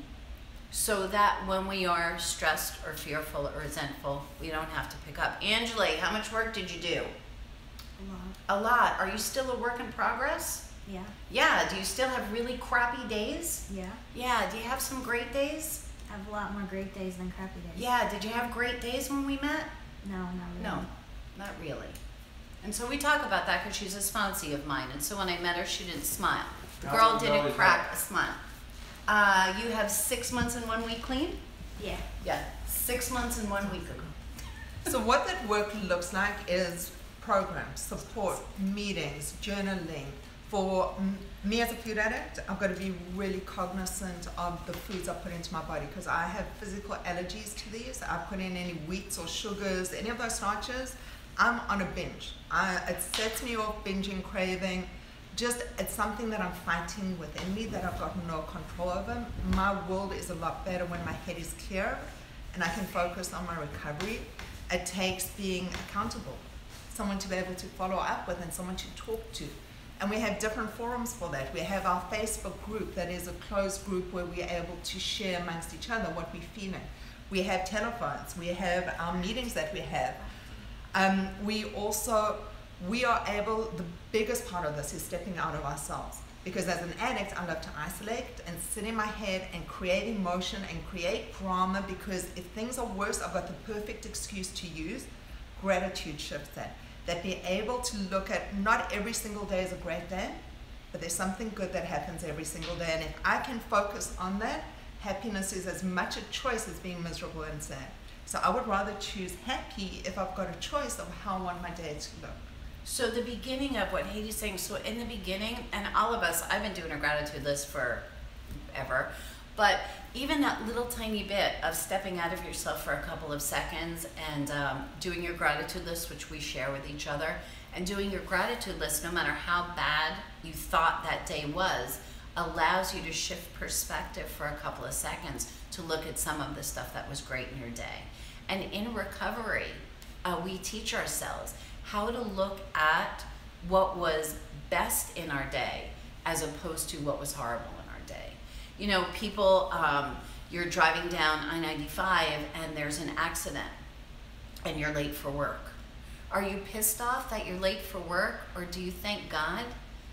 so that when we are stressed or fearful or resentful, we don't have to pick up. Angela, how much work did you do? A lot. Are you still a work in progress? Yeah. Yeah. Do you still have really crappy days? Yeah. Yeah. Do you have some great days? I have a lot more great days than crappy days. Yeah. Did you have great days when we met? No, not really. No, not really. And so we talk about that because she's a sponsee of mine. And so when I met her, she didn't smile. The girl didn't crack a smile. You have 6 months and 1 week clean? Yeah. Yeah. 6 months and 1 week. So what that work looks like is programs, support, meetings, journaling. For me as a food addict, I've got to be really cognizant of the foods I put into my body, because I have physical allergies to these. I put in any wheats or sugars, any of those starches, I'm on a binge. It sets me off binging, craving. It's something that I'm fighting within me that I've got no control over. My world is a lot better when my head is clear and I can focus on my recovery. It takes being accountable, someone to be able to follow up with and someone to talk to. And we have different forums for that. We have our Facebook group that is a closed group where we're able to share amongst each other what we're feeling. We have telephones, we have our meetings that we have. We are able, the biggest part of this is stepping out of ourselves. Because as an addict, I love to isolate and sit in my head and create emotion and create drama, because if things are worse, I've got the perfect excuse to use. Gratitude shifts that. That be able to look at, not every single day is a great day, but there's something good that happens every single day. And if I can focus on that, happiness is as much a choice as being miserable and sad. So I would rather choose happy if I've got a choice of how I want my day to look. So the beginning of what Heidi's saying, so in the beginning, and all of us, I've been doing a gratitude list forever, but even that little tiny bit of stepping out of yourself for a couple of seconds and doing your gratitude list, which we share with each other, and doing your gratitude list, no matter how bad you thought that day was, allows you to shift perspective for a couple of seconds to look at some of the stuff that was great in your day. And in recovery, we teach ourselves how to look at what was best in our day as opposed to what was horrible in our day. You know, people, you're driving down I-95 and there's an accident and you're late for work. Are you pissed off that you're late for work, or do you thank God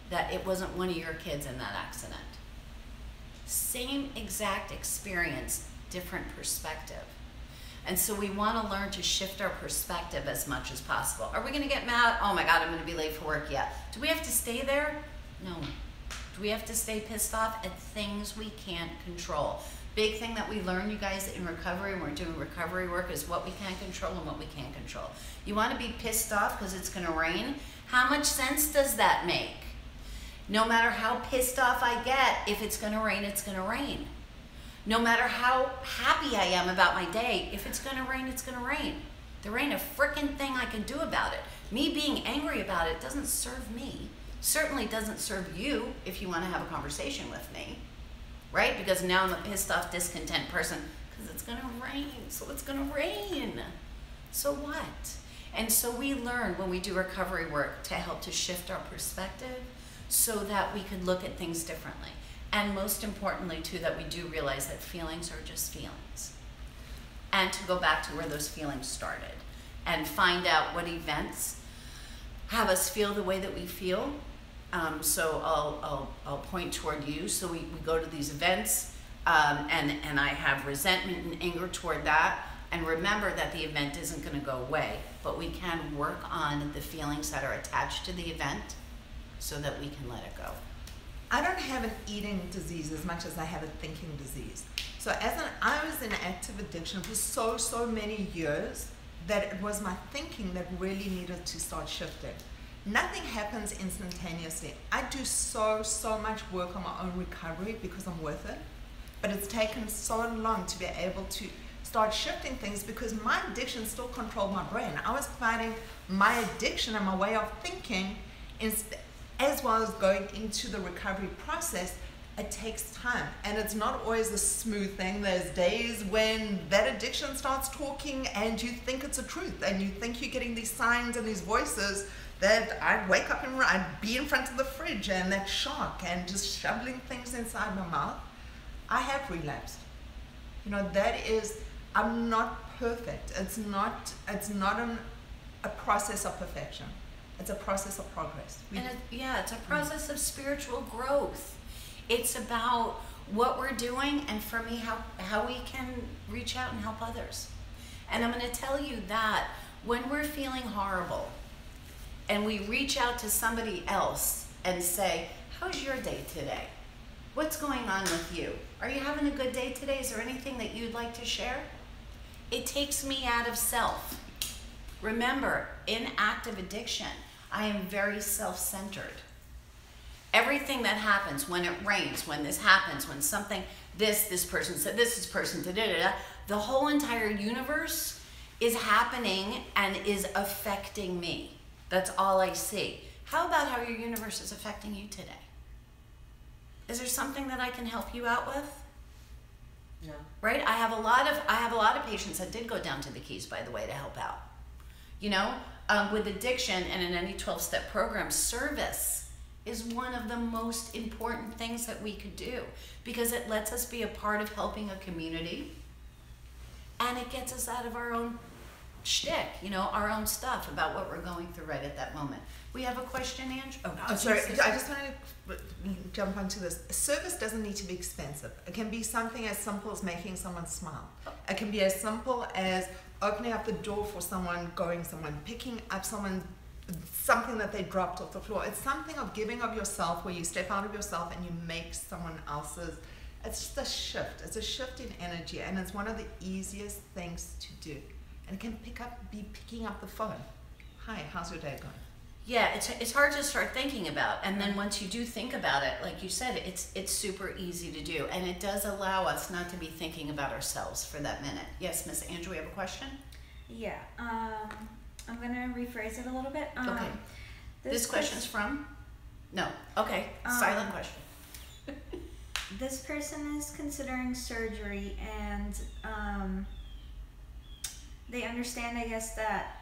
that it wasn't one of your kids in that accident? Same exact experience, different perspective. And so we want to learn to shift our perspective as much as possible. Are we going to get mad? Oh my God, I'm going to be late for work. Yeah. Do we have to stay there? No. Do we have to stay pissed off at things we can't control? Big thing that we learn, you guys, in recovery, when we're doing recovery work, is what we can control and what we can't control. You want to be pissed off because it's going to rain? How much sense does that make? No matter how pissed off I get, if it's going to rain, it's going to rain. No matter how happy I am about my day, if it's going to rain, it's going to rain. There ain't a frickin' thing I can do about it. Me being angry about it doesn't serve me. Certainly doesn't serve you if you want to have a conversation with me, right? Because now I'm a pissed off, discontent person because it's going to rain, so it's going to rain. So what? And so we learn when we do recovery work to help to shift our perspective so that we can look at things differently. And most importantly, too, that we do realize that feelings are just feelings. And to go back to where those feelings started and find out what events have us feel the way that we feel. So I'll point toward you. So we go to these events and I have resentment and anger toward that. And remember that the event isn't going to go away, but we can work on the feelings that are attached to the event so that we can let it go. I don't have an eating disease as much as I have a thinking disease. So I was in active addiction for so many years that it was my thinking that really needed to start shifting. Nothing happens instantaneously. I do so much work on my own recovery because I'm worth it. But it's taken so long to be able to start shifting things because my addiction still controlled my brain. I was fighting my addiction and my way of thinking as well as going into the recovery process. It takes time, and it's not always a smooth thing. There's days when that addiction starts talking and you think it's a truth, and you think you're getting these signs and these voices that I'd wake up and I'd be in front of the fridge and that shock and just shoveling things inside my mouth. I have relapsed. You know, that is, I'm not perfect. It's not a process of perfection. It's a process of progress. It's a process of spiritual growth. It's about what we're doing, and for me, how we can reach out and help others. And I'm going to tell you that when we're feeling horrible and we reach out to somebody else and say, how's your day today? What's going on with you? Are you having a good day today? Is there anything that you'd like to share? It takes me out of self. Remember, in active addiction, I am very self-centered. Everything that happens, when it rains, when this happens, when something, this person said this person, the whole entire universe is happening and is affecting me. That's all I see. How about how your universe is affecting you today? Is there something that I can help you out with? No. Right? I have a lot of patients that did go down to the Keys, by the way, to help out. You know, with addiction and in any 12-step program, service is one of the most important things that we could do because it lets us be a part of helping a community, and it gets us out of our own shtick, you know, our own stuff about what we're going through right at that moment. We have a question, Ange? Oh, I'm sorry, I just wanted to jump onto this. Service doesn't need to be expensive. It can be something as simple as making someone smile. It can be as simple as opening up the door for someone, going someone, picking up someone, something that they dropped off the floor. It's something of giving of yourself where you step out of yourself and you make someone else's. It's just a shift. It's a shift in energy, and it's one of the easiest things to do. And it can be picking up the phone. Hi, how's your day going? Yeah, it's hard to start thinking about, and then once you do think about it, like you said, it's super easy to do, and it does allow us not to be thinking about ourselves for that minute. Yes, Miss Andrew, we have a question? Yeah. I'm gonna rephrase it a little bit. Okay. This question's from? No. Okay. Silent question. This person is considering surgery, and they understand, I guess, that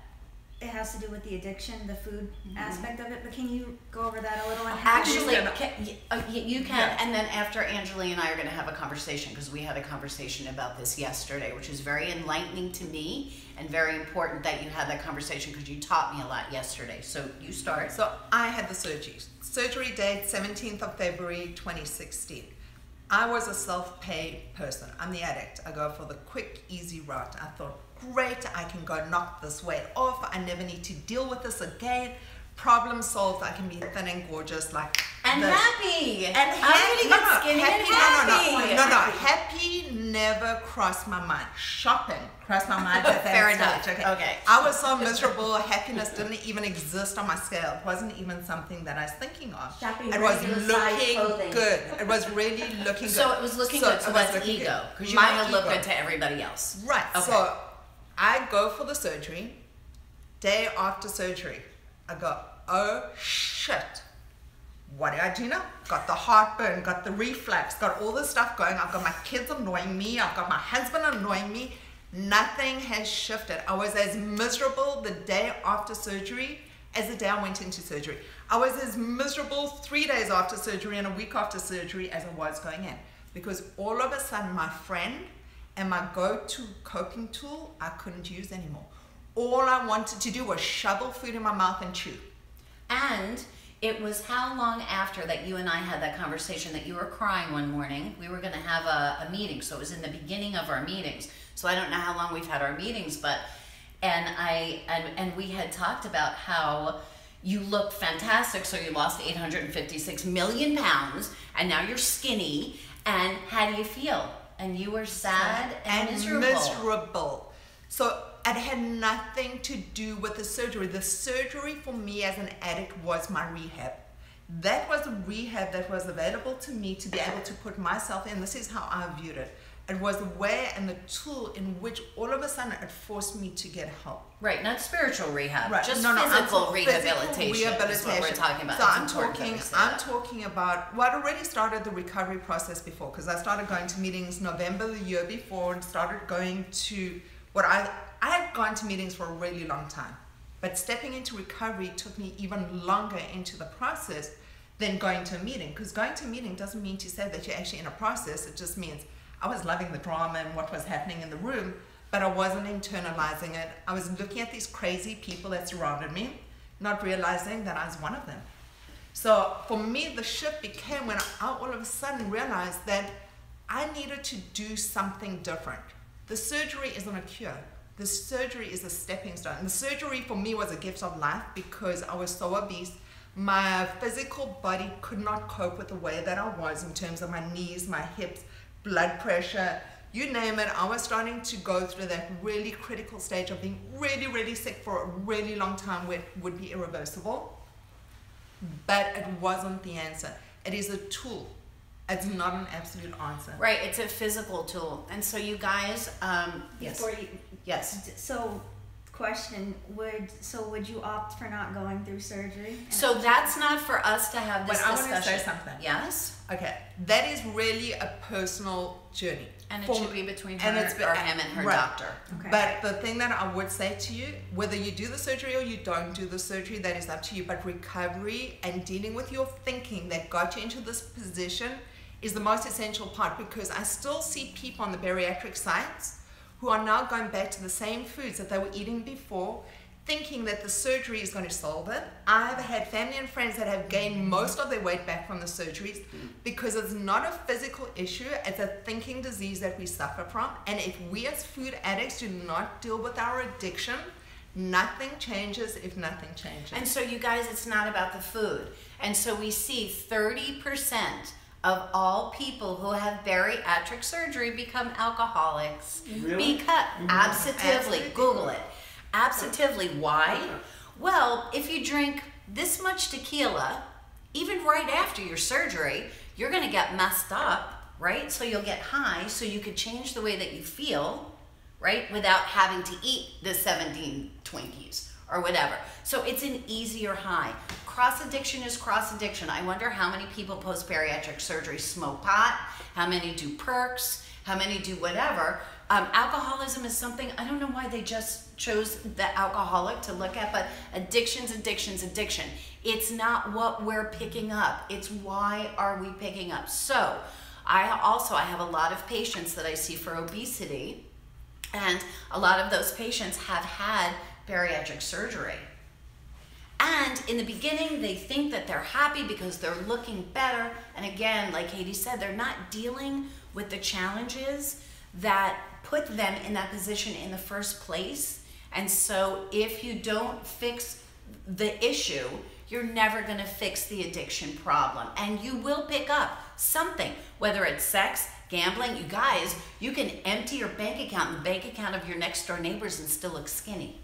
it has to do with the addiction, the food aspect of it. But can you go over that a little? And Actually, you can, and then after Anjali and I are going to have a conversation, because we had a conversation about this yesterday, which is very enlightening to me and very important that you had that conversation because you taught me a lot yesterday. So you start. So I had the surgery. Surgery date 17th of February 2016. I was a self-paid person. I'm the addict. I go for the quick, easy route. I thought, great, I can go knock this weight off. I never need to deal with this again. Problem solved. I can be thin and gorgeous like and this. Happy. And I'm happy. gonna get skinny and happy. No. Happy never crossed my mind. Shopping crossed my mind at that Fair stage. enough. Okay. I was so miserable. Happiness didn't even exist on my scale. It wasn't even something that I was thinking of. Shopping it was regular size looking clothing. good. It was really looking good. So it was looking good. So it was that's looking ego, good. because you My want to look ego. good to everybody else. Right. Okay. So I go for the surgery. Day after surgery, I go, oh shit. What did I do now? Got the heartburn, got the reflux, got all this stuff going. I've got my kids annoying me. I've got my husband annoying me. Nothing has shifted. I was as miserable the day after surgery as the day I went into surgery. I was as miserable 3 days after surgery and a week after surgery as I was going in. Because all of a sudden my friend and my go-to coping tool I couldn't use anymore. All I wanted to do was shovel food in my mouth and chew. And it was how long after that you and I had that conversation that you were crying one morning? We were going to have a meeting, so it was in the beginning of our meetings. So I don't know how long we've had our meetings, but and we had talked about how you look fantastic. So you lost 856 million pounds, and now you're skinny. And how do you feel? And you were sad and miserable. So It had nothing to do with the surgery. The surgery for me as an addict was my rehab. That was a rehab that was available to me to be able to put myself in. This is how I viewed it. It was the way and the tool in which all of a sudden it forced me to get help. Right, not spiritual rehab, Right. just I'm physical talking rehabilitation is what we're talking about. So It's I'm important that talking, we say I'm that. talking about, well, I already started the recovery process before, because I started going to meetings November the year before and started going to I had gone to meetings for a really long time, but stepping into recovery took me even longer into the process than going to a meeting, because going to a meeting doesn't mean to say that you're actually in a process. It just means I was loving the drama and what was happening in the room, but I wasn't internalizing it. I was looking at these crazy people that surrounded me, not realizing that I was one of them. So for me, the shift became when I all of a sudden realized that I needed to do something different. The surgery isn't a cure. The surgery is a stepping stone. The surgery for me was a gift of life because I was so obese. My physical body could not cope with the way that I was in terms of my knees, my hips, blood pressure, you name it. I was starting to go through that really critical stage of being really, really sick for a really long time where it would be irreversible. But it wasn't the answer. It is a tool. It's not an absolute answer. Right, it's a physical tool. And so you guys, yes. Before you, Yes. so question, would you opt for not going through surgery? So that's not for us to have this But I discussion. want to say something. Yes? Okay, that is really a personal journey. And it For- should be between her and it's or him and her right. doctor. Okay. But the thing that I would say to you, whether you do the surgery or you don't do the surgery, that is up to you. But recovery and dealing with your thinking that got you into this position is the most essential part, because I still see people on the bariatric sites who are now going back to the same foods that they were eating before, thinking that the surgery is going to solve it. I've had family and friends that have gained most of their weight back from the surgeries because it's not a physical issue, it's a thinking disease that we suffer from. And if we as food addicts do not deal with our addiction, nothing changes if nothing changes. And so you guys, it's not about the food. And so we see 30% of all people who have bariatric surgery become alcoholics. Really? Because, absolutely, Absolutely. Google it. Absolutely. Why? Well, if you drink this much tequila, even right after your surgery, you're going to get messed up, right? So you'll get high, so you could change the way that you feel, right? Without having to eat the 17 Twinkies or whatever. So it's an easier high. Cross addiction is cross addiction. I wonder how many people post bariatric surgery smoke pot, how many do perks, how many do whatever. Alcoholism is something, I don't know why they just chose the alcoholic to look at, but addiction's addiction. It's not what we're picking up, it's why are we picking up. So I have a lot of patients that I see for obesity, and a lot of those patients have had bariatric surgery. And in the beginning, they think that they're happy because they're looking better. And again, like Katie said, they're not dealing with the challenges that put them in that position in the first place. And so if you don't fix the issue, you're never going to fix the addiction problem. And you will pick up something, whether it's sex, gambling. You guys, you can empty your bank account and the bank account of your next door neighbors and still look skinny.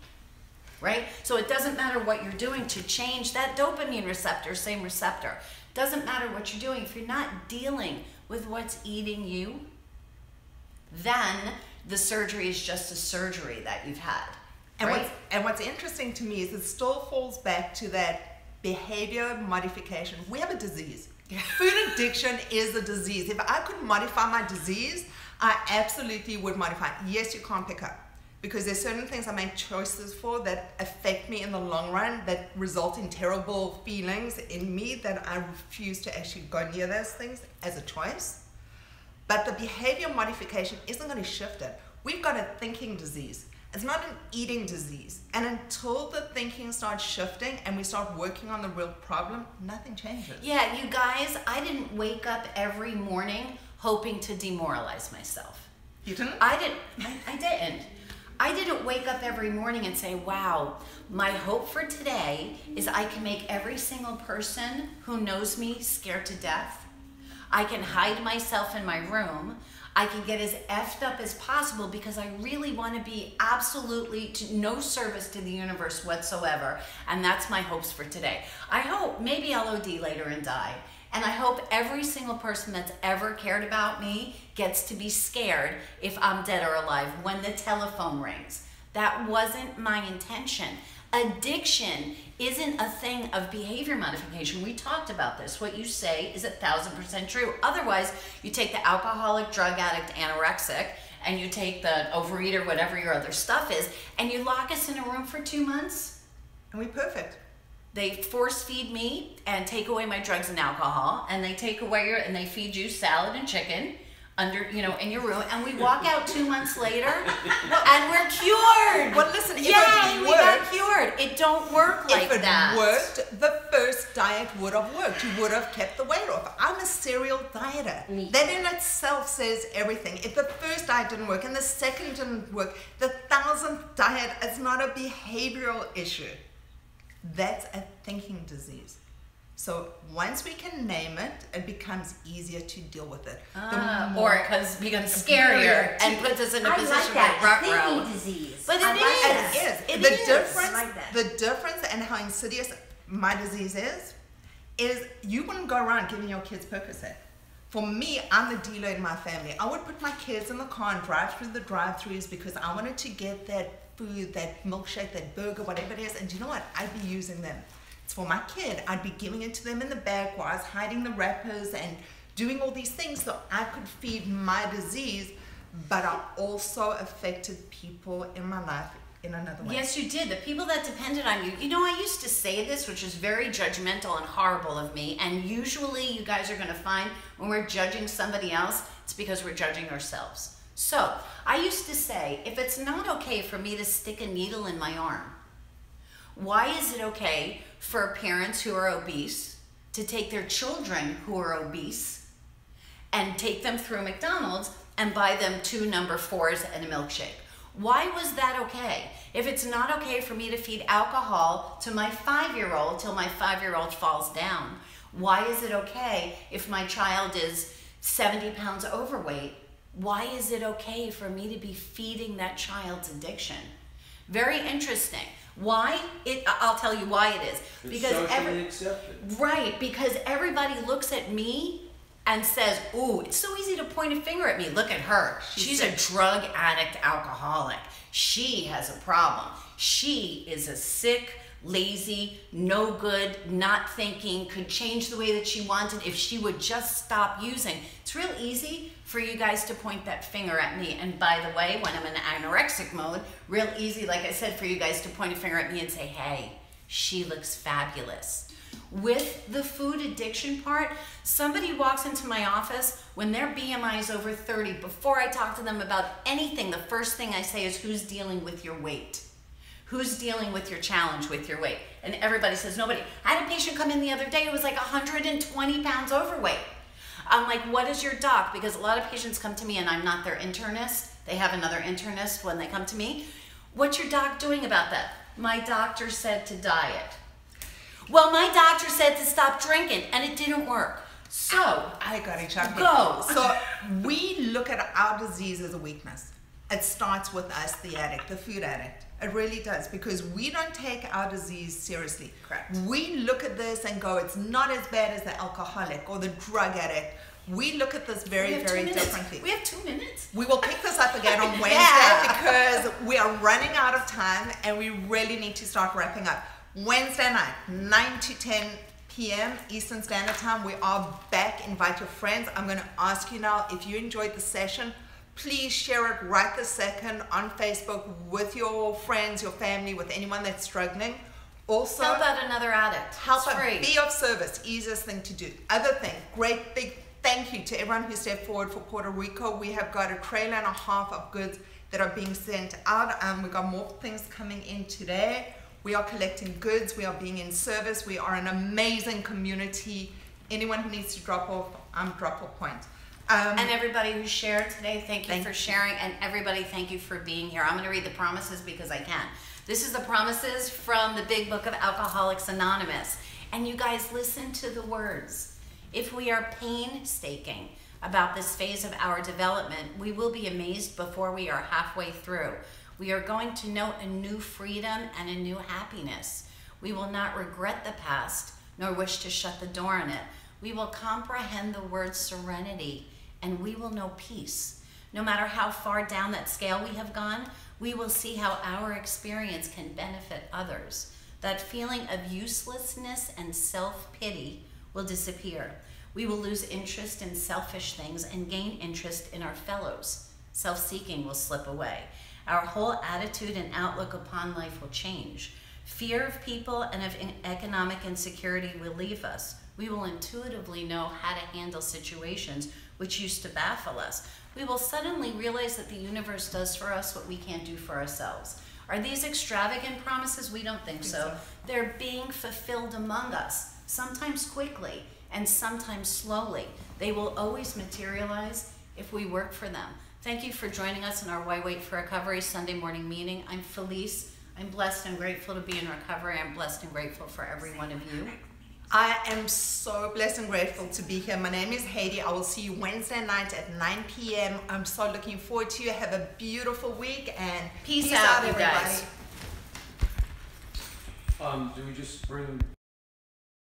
Right? So it doesn't matter what you're doing to change that dopamine receptor, same receptor. Doesn't matter what you're doing. If you're not dealing with what's eating you, then the surgery is just a surgery that you've had. And, right? what's interesting to me is it still falls back to that behavior modification. We have a disease. Food addiction is a disease. If I could modify my disease, I absolutely would modify it. Yes, you can't pick up, because there's certain things I make choices for that affect me in the long run, that result in terrible feelings in me, that I refuse to actually go near those things as a choice. But the behavior modification isn't going to shift it. We've got a thinking disease. It's not an eating disease. And until the thinking starts shifting and we start working on the real problem, nothing changes. Yeah, you guys, I didn't wake up every morning hoping to demoralize myself. You didn't? I didn't. I didn't wake up every morning and say, wow, my hope for today is I can make every single person who knows me scared to death. I can hide myself in my room. I can get as effed up as possible because I really want to be absolutely to no service to the universe whatsoever. And that's my hopes for today. I hope maybe I'll OD later and die. And I hope every single person that's ever cared about me gets to be scared if I'm dead or alive when the telephone rings. That wasn't my intention. Addiction isn't a thing of behavior modification. We talked about this. What you say is 1,000% true. Otherwise, you take the alcoholic, drug addict, anorexic, and you take the overeater, whatever your other stuff is, and you lock us in a room for 2 months. And we're perfect. They force feed me and take away my drugs and alcohol, and they take away and they feed you salad and chicken under, in your room, and we walk out 2 months later and we're cured. Well, listen, if yay, it we worked, got cured. It don't work like that. If it worked, the first diet would have worked. You would have kept the weight off. I'm a serial dieter. That in itself says everything. If the first diet didn't work and the second didn't work, the 1,000th diet is not a behavioral issue. That's a thinking disease. So once we can name it, it becomes easier to deal with it. Or it becomes scarier and puts us in a position like that. like rut row. Thinking disease. But I like It that. is. It The is. difference, I like that. the difference and how insidious my disease is you wouldn't go around giving your kids Percocet. For me, I'm the dealer in my family. I would put my kids in the car and drive through the drive-thrus because I wanted to get that food, that milkshake, that burger, whatever it is. And you know what? I'd be using them. It's for my kid. I'd be giving it to them in the bag while I was hiding the wrappers and doing all these things so I could feed my disease, but I also affected people in my life in another way. Yes, you did. The people that depended on you. I used to say this, which is very judgmental and horrible of me. And usually you guys are going to find when we're judging somebody else, it's because we're judging ourselves. So I used to say, if it's not okay for me to stick a needle in my arm, why is it okay for parents who are obese to take their children who are obese and take them through McDonald's and buy them 2 number 4s and a milkshake? Why was that okay? If it's not okay for me to feed alcohol to my 5-year-old till my 5-year-old falls down, why is it okay if my child is 70 pounds overweight? Why is it okay for me to be feeding that child's addiction? Very interesting. Why? I'll tell you why it is. It's Because socially accepted. Right, because everybody looks at me and says, ooh, it's so easy to point a finger at me. Look at her. She's a drug addict alcoholic. She has a problem. She is a sick, lazy, no good, not thinking, could change the way that she wanted if she would just stop using. It's real easy for you guys to point that finger at me. And by the way, when I'm in anorexic mode, real easy, like I said, for you guys to point a finger at me and say, hey, she looks fabulous. With the food addiction part, somebody walks into my office when their BMI is over 30. Before I talk to them about anything, the first thing I say is, who's dealing with your weight? Who's dealing with your challenge with your weight? And everybody says, nobody. I had a patient come in the other day who was like 120 pounds overweight. I'm like, what is your doc? Because a lot of patients come to me and I'm not their internist. They have another internist when they come to me. What's your doc doing about that? My doctor said to diet. Well, my doctor said to stop drinking, and it didn't work. So, I got it, Chuck. Go. So we look at our disease as a weakness. It starts with us, the addict, the food addict. It really does, because we don't take our disease seriously. Correct. We look at this and go, it's not as bad as the alcoholic or the drug addict. We look at this very, very differently. We have 2 minutes. We will pick this up again on Wednesday because we are running out of time and we really need to start wrapping up. Wednesday night, 9 to 10 p.m. Eastern Standard Time. We are back. Invite your friends. I'm going to ask you now, if you enjoyed the session, please share it right this second on Facebook with your friends, your family, with anyone that's struggling. Also, Help out another addict. help It's out. free. Be of service. Easiest thing to do. Other thing, great big thank you to everyone who stepped forward for Puerto Rico. We have got a trailer and a half of goods that are being sent out. We've got more things coming in today. We are collecting goods. We are being in service. We are an amazing community. Anyone who needs to drop off point. And everybody who shared today, thank you for sharing. And everybody, thank you for being here. I'm going to read the promises because I can. This is the promises from the Big Book of Alcoholics Anonymous. And you guys listen to the words. If we are painstaking, about this phase of our development, we will be amazed before we are halfway through. We are going to know a new freedom and a new happiness. We will not regret the past, nor wish to shut the door on it. We will comprehend the word serenity, and we will know peace. No matter how far down that scale we have gone, we will see how our experience can benefit others. That feeling of uselessness and self-pity will disappear. We will lose interest in selfish things and gain interest in our fellows. Self-seeking will slip away. Our whole attitude and outlook upon life will change. Fear of people and of economic insecurity will leave us. We will intuitively know how to handle situations which used to baffle us. We will suddenly realize that the universe does for us what we can't do for ourselves. Are these extravagant promises? We don't think so. They're being fulfilled among us, sometimes quickly and sometimes slowly. They will always materialize if we work for them. Thank you for joining us in our Why Wait for Recovery Sunday morning meeting. I'm Felice. I'm blessed and grateful to be in recovery. I'm blessed and grateful for every one of you. I am so blessed and grateful to be here. My name is Heidi. I will see you Wednesday night at 9 p.m. I'm so looking forward to you. Have a beautiful week and Peace out, you everybody. guys. Do we just bring